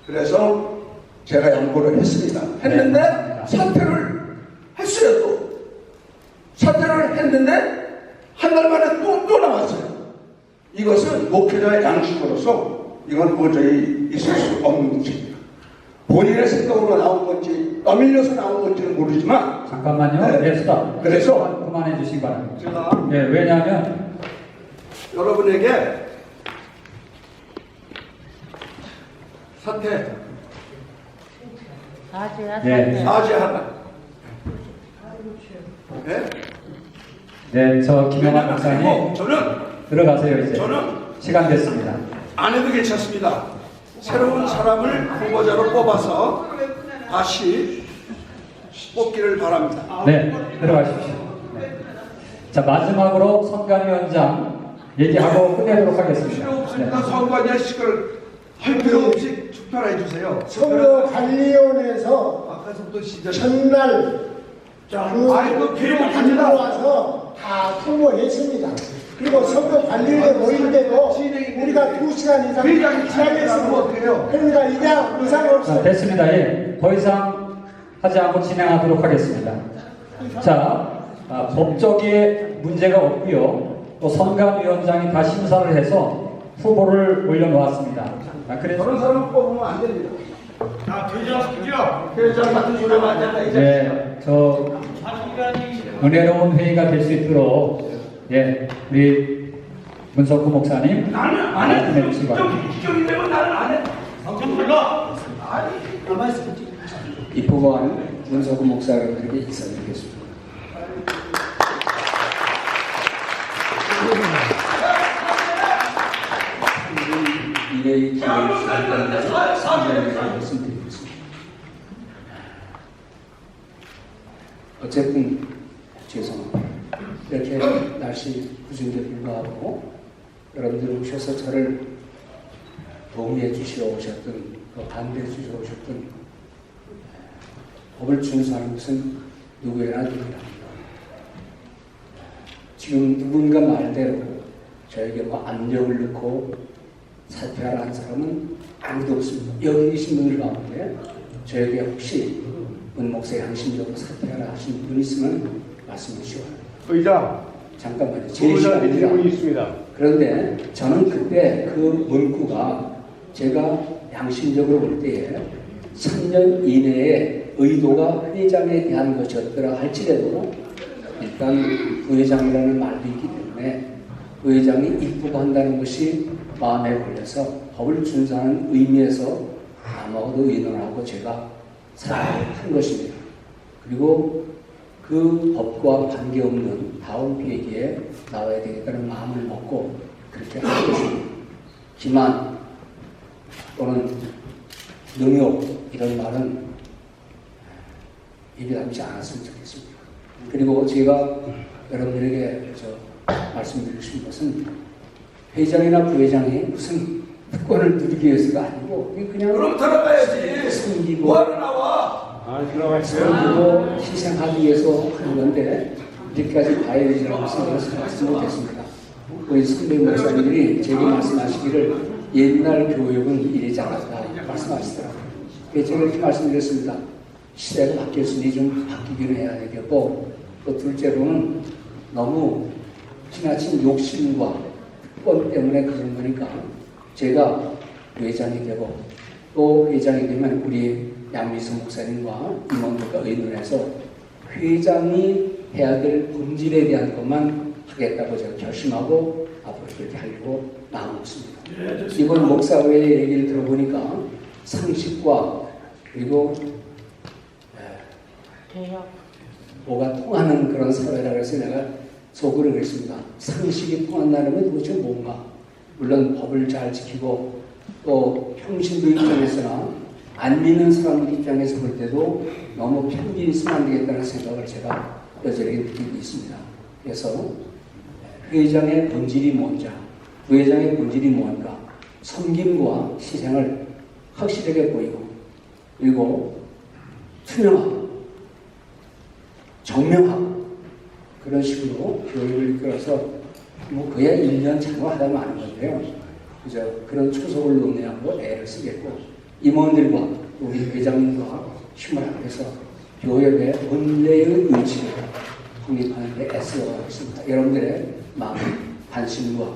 그래서 제가 양보를 했습니다. 했는데 사퇴를 했어요. 또 사퇴를 했는데 한 달 만에 또 나왔어요. 이것은 목회자의 양심으로서 이건 도저히 있을 수 없는 문제입니다. 본인의 생각으로 나온 건지 떠밀려서 나온 건지는 모르지만 잠깐만요. 네, 수다. 그래서 그만해 주시기 바랍니다. 제가 네, 왜냐하면 여러분에게 사퇴. 사죄야, 네. 사죄. 사죄하라. 네? 네, 저 김영환 왜냐면 목사님 그리고 저는 들어가세요 이제. 저는 시간 됐습니다. 안 해도 괜찮습니다. 새로운 사람을 후보자로 뽑아서 다시 뽑기를 바랍니다. 네, 들어가십시오. 자, 마지막으로 선관위원장 얘기하고 끝내도록 하겠습니다. 필요 없으니까 선관위의 식을 할 필요 없이 투표를 해주세요. 선거관리위원회에서 아까부터 진짜 전날 아이고 필요 가지고 없습니다. 와서 다 통보했습니다. 그리고 선거관리위원회 모일 때도 우리가 2시간 이상 지나겠습니다. 그러니까 이게 이상 자, 없어요. 됐습니다. 예. 더 이상 하지 않고 진행하도록 하겠습니다. 자, 법적인 문제가 없고요. 또 선관위원장이 다 심사를 해서 후보를 올려놓았습니다. 그래서 그런 사람 뽑으면 안 됩니다. 회장 같은 소리 하잖아 이제. 네, 저 은혜로운 회의가 될 수 있도록 예, 우리 문석구 목사님 나는 안 해. 말씀해 주시기 바랍니다. 국정이 되면 나는 안 해. 좀 불러. 입후보한 문석구 목사 여러분에게 인사드리겠습니다. 미래의 기회를 주셨다는 것을 상주하면서 말씀드리겠습니다. 어쨌든 죄송합니다. 이렇게 날씨 구준에 불구하고 여러분들 오셔서 저를 도움해 주시러 오셨던, 반대해 주시러 오셨던 법을 준수하는 것은 누구에나 됩니다. 지금 누군가 말대로 저에게 압력을 넣고 사퇴하라 한 사람은 아무도 없습니다. 여기 계신 분들 가운데 저에게 혹시 문 목사의 양심적으로 사퇴하라 하신 분 있으면 말씀해 주시기 바랍니다. 의장, 잠깐만요. 제 후보자한테 시간입니다. 질문이 있습니다. 그런데 저는 그때 그 문구가 제가 양심적으로 볼 때에 3년 이내에 의도가 회장에 대한 것이었더라 할지라도 일단 부회장이라는 말도 있기 때문에 부회장이 입후보한다는 것이 마음에 걸려서 법을 준수하는 의미에서 아무도 의논하고 제가 사퇴한 것입니다. 그리고 그 법과 관계없는 다음 회기에 나와야 되겠다는 마음을 먹고 그렇게 한 것입니다. 기만 또는 능욕 이런 말은 입에 담지 않았으면 좋겠습니다. 그리고 제가 여러분들에게 말씀드리고 싶은 것은 회장이나 부회장이 무슨 특권을 누리기 위해서가 아니고 그냥 그럼 들어가야지. 섬기고 뭐하러 나와? 섬기고 희생하기 위해서 하는 건데 이렇게까지 봐야 되지라고 생각해서 말씀 못했습니다. 우리 선배 목사님들이 제게 말씀하시기를 옛날 교육은 이러지 않았다 말씀하시더라고요. 그래서 제가 이렇게 말씀드렸습니다. 시대가 바뀌었으니 좀 바뀌기는 해야 되겠고 또 둘째로는 너무 지나친 욕심과 특권 때문에 그런 거니까 제가 회장이 되고 또 회장이 되면 우리 양미성 목사님과 임원들과 의논해서 회장이 해야 될 본질에 대한 것만 하겠다고 제가 결심하고 앞으로 그렇게 하려고 나아먹습니다. 이번 목사회의 얘기를 들어보니까 상식과 그리고 뭐가 통하는 그런 사회라고 해서 내가 속으로 그랬습니다. 상식이 통한다는 건 도대체 뭔가? 물론 법을 잘 지키고 또 평신도 입장에서나 안 믿는 사람들 입장에서 볼 때도 너무 편견이 있으면 안 되겠다는 생각을 제가 여전히 느끼고 있습니다. 그래서 회장의 본질이 뭔지, 부회장의 본질이 뭔가, 섬김과 희생을 확실하게 보이고 그리고 투명하고 정명하고 그런 식으로 교육을 이끌어서 뭐 거의 1년 장로하다 마는 건데요. 그저 그런 초석을 논의하고 애를 쓰겠고 임원들과 우리 회장님과 힘을 합해서 교역의 본래의 의지를 확립하는 데 애쓰어가겠습니다. 여러분들의 마음, 관심과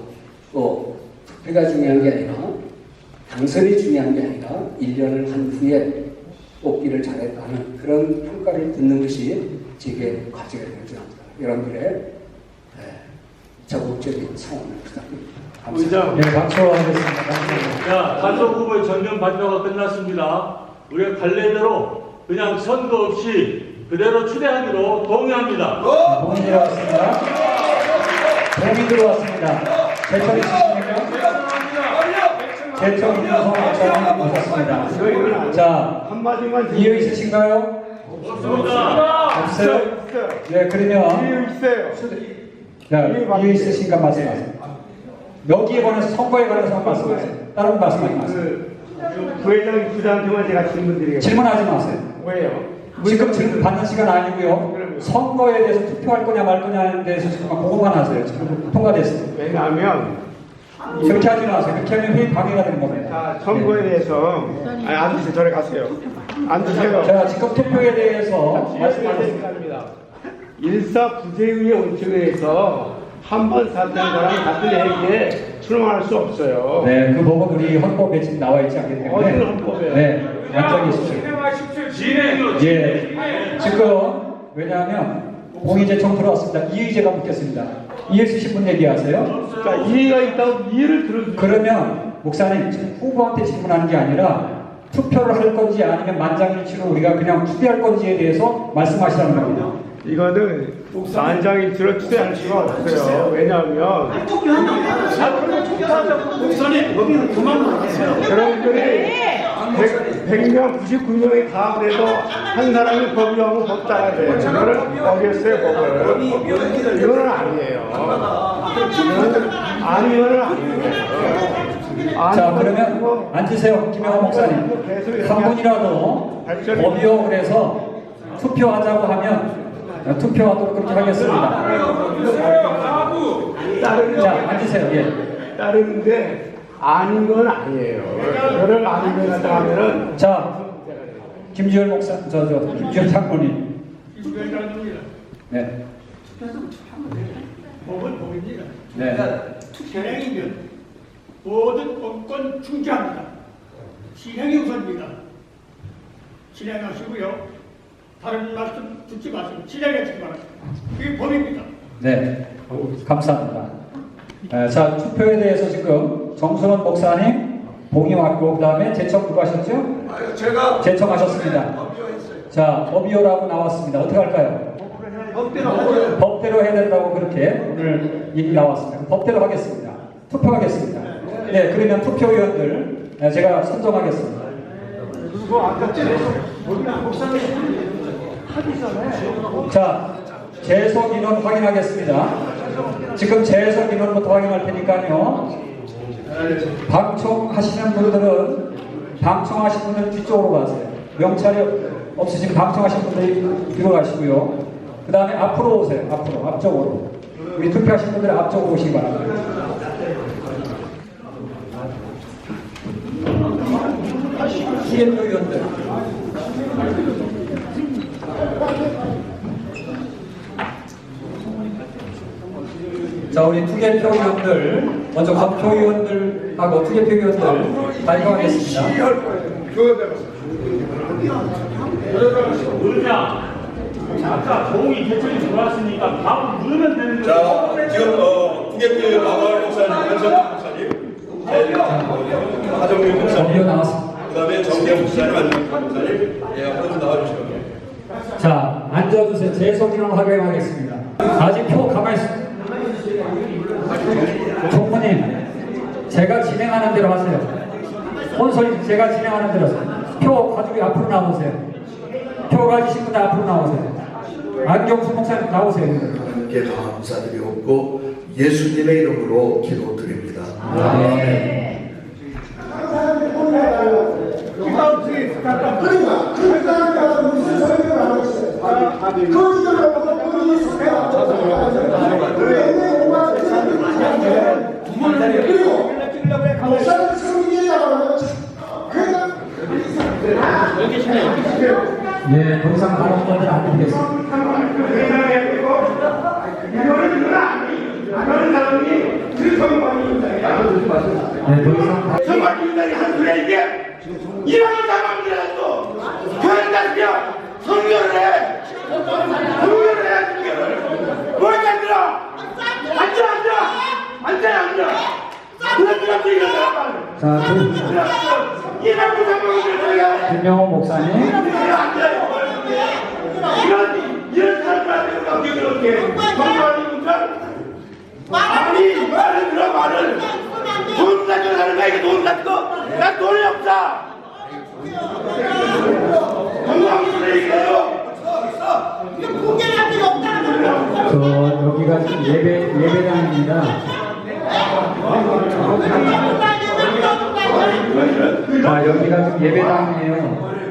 또 투표가 중요한 게 아니라 당선이 중요한 게 아니라 1년을 한 후에 뽑기를 잘했다는 그런 평가를 듣는 것이 제게 과제가 되는 줄 압니다. 여러분들의 적극적인 상황을 부탁드립니다. 네, 박수하겠습니다. 감사합니다. 자, 단독 후보의 전면 발표가 끝났습니다. 우리가 관례대로 그냥 선거 없이 그대로 추대하기로 동의합니다. 동의 들어왔습니다. 동의 들어왔습니다. 제청 있으십니까? 제청 김성 목사님 오셨습니다. 자, 한마디만 이유 있으신가요? 없습니다. 없어요? 네, 그러면 이유 있어요. 자, 이유 있으신가 말씀하세요. 여기에 관해서 선거에 관해서 말씀하세요. 다른 말씀하지 마세요. 부회장 부장님한테 제가 질문 드리겠습니다. 질문하지 마세요. 왜요? 지금 질문 받는 시간 아니고요. 선거에 대해서 투표할 거냐 말 거냐에 대해서 지금 보고만 하세요. 지금 통과됐습니다. 왜냐하면 그렇게 하지 마세요. 그렇게 하면 회의 방해가 되는 겁니다. 자, 선거에 대해서 앉으세요. 저리 가세요. 앉으세요. 자, 지금 투표에 대해서 말씀하겠습니다. 말씀하겠습니다. 일사 부재의의 원칙에 의해서 한 번 사퇴한 사람은 같은 회기에 출마할 수 없어요. 네, 그 부분 우리 헌법에 지금 나와 있지 않기 때문에. 어디 헌법에요? 네, 완전히 있습니다. 진행. 예, 지금 왜냐하면 공의제청 들어왔습니다. 이의제가 묻겠습니다. 이해 쓰신 분 얘기하세요? 자, 이의가 있다고 이의를 들어주세요. 그러면 목사님 지금 후보한테 질문하는 게 아니라 투표를 할 건지 아니면 만장일치로 우리가 그냥 투표할 건지에 대해서 말씀하시라는 겁니다. 이거는 만장일치로 추대할 수가 없어요. 왜냐하면 목사님, 거기는 그만 말하세요. 여러분들이 100명, 99명이 다 그래도 한 사람이 법이하면 법 따라야 돼요. 그거를 어겼어요, 법을. 이거는 아니에요. 이거는 아니면은 아니에요. 자, 그러면 앉으세요. 김영호 목사님. 한 분이라도 법이요 그래서 투표하자고 하면 투표하도록 그렇게 하겠습니다. 자, 앉으세요. 예. 따르는데 아닌 건 아니에요. 그거를 아니면 하다 하면은 자, 김주열 목사, 김주열 장로님. 네. 법은 법입니다. 네. 실행이면 모든 법권 중지합니다. 실행이 우선입니다. 실행하시고요. 다른 말씀 듣지 마시고 실행하시기 바랍니다. 그게 법입니다. 네. 감사합니다. 자, 투표에 대해서 지금 정순원 목사님 동의 왔고, 그 다음에 제청 누가 하셨죠? 제가 제청하셨습니다. 자, 법이요라고 나왔습니다. 어떻게 할까요? 법대로 해야 된다고 그렇게 오늘 얘기 나왔습니다. 법대로 하겠습니다. 투표하겠습니다. 네, 그러면 투표위원들 제가 선정하겠습니다. 자, 재석 인원 확인하겠습니다. 지금 재석 인원부터 확인할 테니까요. 방청하시는 분들은 방청하신 분들 뒤쪽으로 가세요. 명찰이 없으시면 방청하신 분들이 들어가시고요. 그 다음에 앞으로 오세요. 앞쪽으로. 우리 투표하신 분들 앞쪽으로 오시기 바랍니다. 투표위원들. 자, 우리 투개표위원들, 먼저 검토위원들하고 투개표위원들 발표하겠습니다. 의장, 아까 동의 개청이 들어왔으니까 바로 누르면 되는 거예요. 자, 지금 투개표 마가을 목사님, 현석 목사님, 하정민 목사님, 그다음에 정재 목사님, 안정민 목사님, 예, 한번 나와주시면. 자, 앉아주세요. 재소진을 확인하겠습니다. 아직 표 가만히 있습니다. 총무님, 제가 진행하는 대로 하세요. 혼설이 제가 진행하는 대로 하세요. 표 가지고 앞으로 나오세요. 표 가지신 분들 앞으로 나오세요. 안경수 목사님 나오세요. 하나님께 감사드리옵고 예수님의 이름으로 기도드립니다. 네. 그러니까 그 사람이 가서 무슨 설명을 하고 있어요. 거짓을 하고 본인이 그리고 목사를 성인이라고 하면 네, 더 이상 다른 분들 안 드리겠습니다. 이거는 사람이 그 성관이 네, 더 이상 성관이 한 소리야 이게 이런 사람들한테도 교회다니며 성교를 해 성교를 뭘 만들어 앉아 자, 김명호 목사님. 이런 사람들한테 어떻게 그렇게 아니 말을 들어 말을 돈 가지고 사는 거야 이게 돈 가지고 나 돈이 없다 건강수를 얘기해요 여기가 지금 예배당입니다. 여기가 지금 예배당이에요.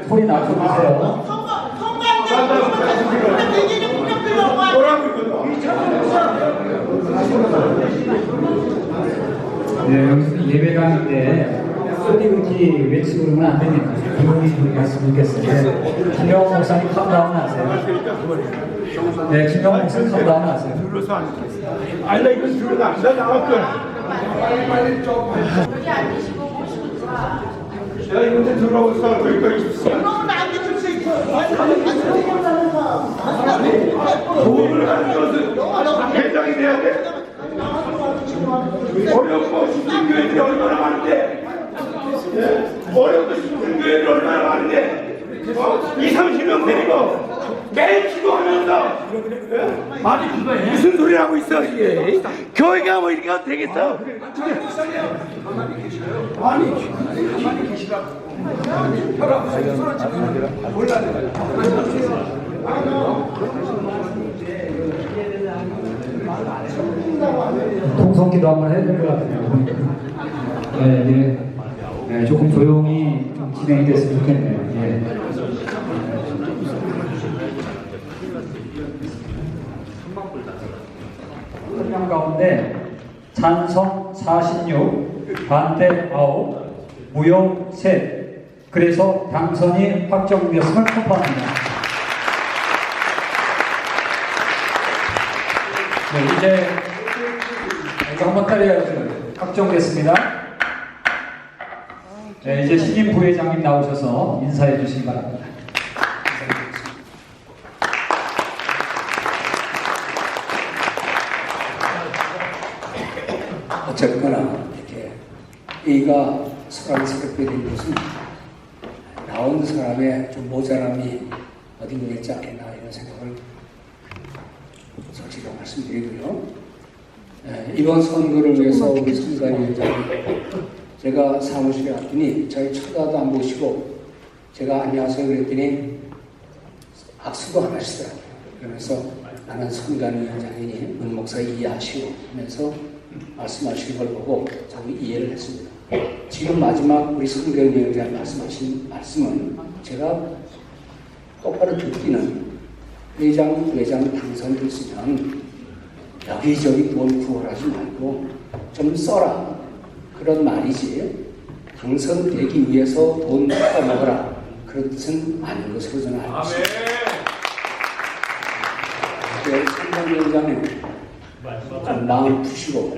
소리 낮춰주세요. 네, 여기서 예배당인데 소리 그렇게 외치고 그러면 안 됩니다. 기분이 갔으면 좋겠어요. 네, 김영호 목사님 캄다운 하세요. 네, 김영호 목사님 캄다운 하세요. 아니 나 이거 들어가 안 돼. 나왔거든. 여기 앉으시고 모시고 자. 내가 이런데 들어오고 거기까지 있어. 도움을 하는 것은 회장이 돼야 돼. 어렵고 힘든 교회들이 얼마나 많은데, 어렵고 힘든 교회들이 얼마나 많은데, 20-30명 데리고 매일 기도하면서, 아니 무슨 소리 하고 있어 이게? 교회가 뭐 이렇게 되겠어? 아니 가만히 계시라고. 통성기도 한번 해야 될 것 같아요. 네, 조금 조용히 좀 진행이 됐으면 좋겠네요. 예. 설명 가운데 찬성 46, 반대 9, 무효 3. 그래서 당선이 확정되었음을 선포합니다. 네, 이제 이거 한번 따라야죠. 확정됐습니다. 네, 이제 신임 부회장님 나오셔서 인사해 주시기 바랍니다. 어쨌거나 이렇게 A가 소란스럽게 된 것은 나온 사람의 좀 모자람이 어딘가 있지 않겠나 이런 생각을 솔직히 말씀드리고요. 이번 선거를 위해서 우리 선관위원장이 제가 사무실에 왔더니 저희 쳐다도 안 보시고 제가 안녕하세요 그랬더니 악수도 안 하시더라고요. 그러면서 나는 선관위원장이니 문 목사 이해하시고 하면서 말씀하신 걸 보고 저는 이해를 했습니다. 지금 마지막 우리 선관위원장이 말씀하신 말씀은 제가 똑바로 듣기는 회장, 부회장 당선됐으면 여기저기 돈 구걸하지 말고 좀 써라. 그런 말이지 당선되기 위해서 돈 써먹어라. 그런 뜻은 아닌 것으로 저는 알고 있습니다. 선관위원장님 좀 마음을 푸시고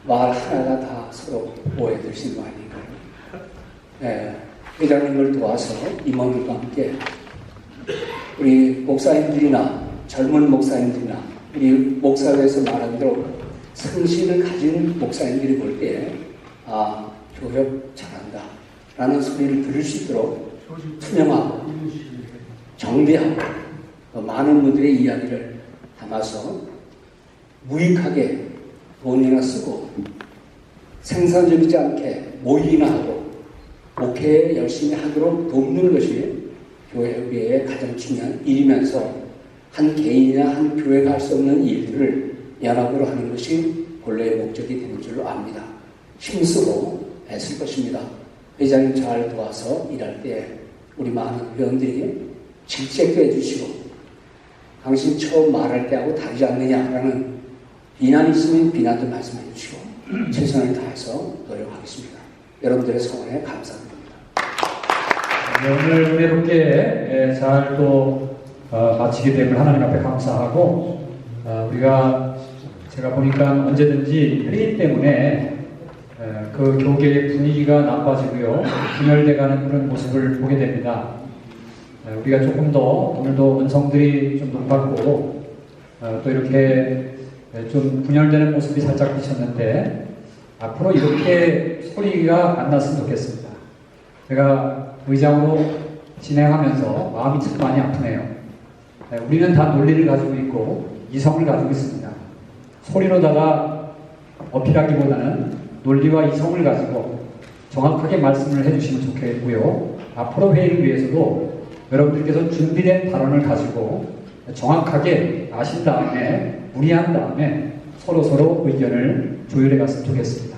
말 하나가 다 서로 오해되시는 거 아닌가요? 네, 회장님을 도와서 임원들과 함께 우리 목사님들이나 젊은 목사님들이나 우리 목사회에서 말한 대로 성실을 가진 목사님들이 볼 때 교역 잘한다 라는 소리를 들을 수 있도록 투명하고 정대하고 많은 분들의 이야기를 담아서 무익하게 돈이나 쓰고 생산적이지 않게 모이나 하고 목회에 열심히 하도록 돕는 것이 교회의 가장 중요한 일이면서 한 개인이나 한 교회가 할 수 없는 일들을 연합으로 하는 것이 본래의 목적이 되는 줄로 압니다. 힘쓰고 애쓸 것입니다. 회장님 잘 도와서 일할 때 우리 많은 회원들이 질책도 해주시고 당신 처음 말할 때하고 다르지 않느냐라는 비난이 있으면 비난도 말씀해 주시고 최선을 다해서 노력하겠습니다. 여러분들의 성원에 감사드립니다. 네, 오늘 은혜롭게 잘 또 마치게 됨을 하나님 앞에 감사하고 우리가 제가 보니까 언제든지 회의 때문에 그 교계의 분위기가 나빠지고요. 분열돼가는 그런 모습을 보게 됩니다. 우리가 조금 더 오늘도 음성들이 좀 높았고 또 이렇게 좀 분열되는 모습이 살짝 비쳤는데 앞으로 이렇게 소리가 안 났으면 좋겠습니다. 제가 의장으로 진행하면서 마음이 참 많이 아프네요. 우리는 다 논리를 가지고 있고 이성을 가지고 있습니다. 소리로다가 어필하기보다는 논리와 이성을 가지고 정확하게 말씀을 해주시면 좋겠고요. 앞으로 회의를 위해서도 여러분들께서 준비된 발언을 가지고 정확하게 아신 다음에 문의한 다음에 서로 의견을 조율해 갔으면 좋겠습니다.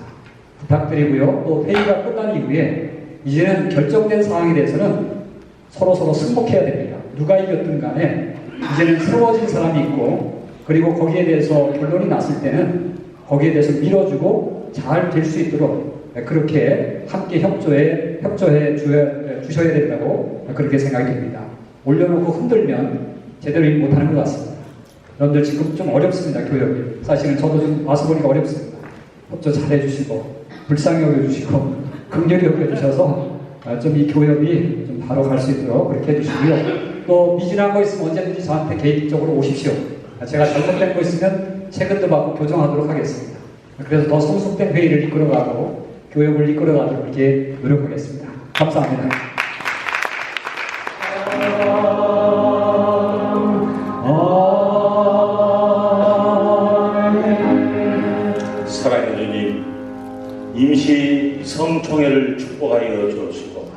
부탁드리고요. 또 회의가 끝난 이후에 이제는 결정된 상황에 대해서는 서로 승복해야 됩니다. 누가 이겼든 간에 이제는 세워진 사람이 있고 그리고 거기에 대해서 결론이 났을 때는 거기에 대해서 밀어주고 잘 될 수 있도록 그렇게 함께 협조해 주셔야 된다고 그렇게 생각이 됩니다. 올려놓고 흔들면 제대로 일 못하는 것 같습니다. 여러분들 지금 좀 어렵습니다. 교역이. 사실은 저도 좀 와서 보니까 어렵습니다. 협조 잘 해주시고 불쌍히 여겨주시고 긍휼히 여겨주셔서 좀 이 교역이 좀 바로 갈 수 있도록 그렇게 해주시고요. 또 미진한 거 있으면 언제든지 저한테 개인적으로 오십시오. 제가 잘못된 거 있으면 책임도 받고 교정하도록 하겠습니다. 그래서 더 성숙된 회의를 이끌어가고 교역을 이끌어가도록 그렇게 노력하겠습니다. 감사합니다. 사랑하는 주님, 임시 성총회를 축복하여 주옵시고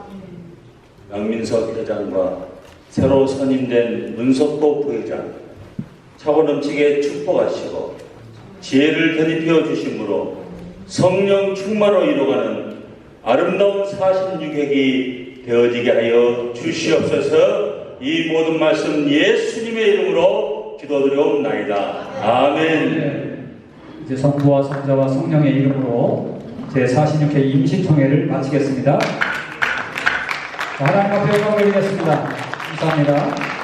양민석 회장과 새로 선임된 문석도 부회장 차고 넘치게 축복하시고 지혜를 견입해 주심으로 성령 충만으로 이루어가는 아름다운 46회기 되어지게 하여 주시옵소서. 이 모든 말씀 예수님의 이름으로 기도드리옵나이다. 아멘. 이제 성부와 성자와 성령의 이름으로 제46회 임시총회를 마치겠습니다. 하나님 앞에 영광을 드리겠습니다. 감사합니다.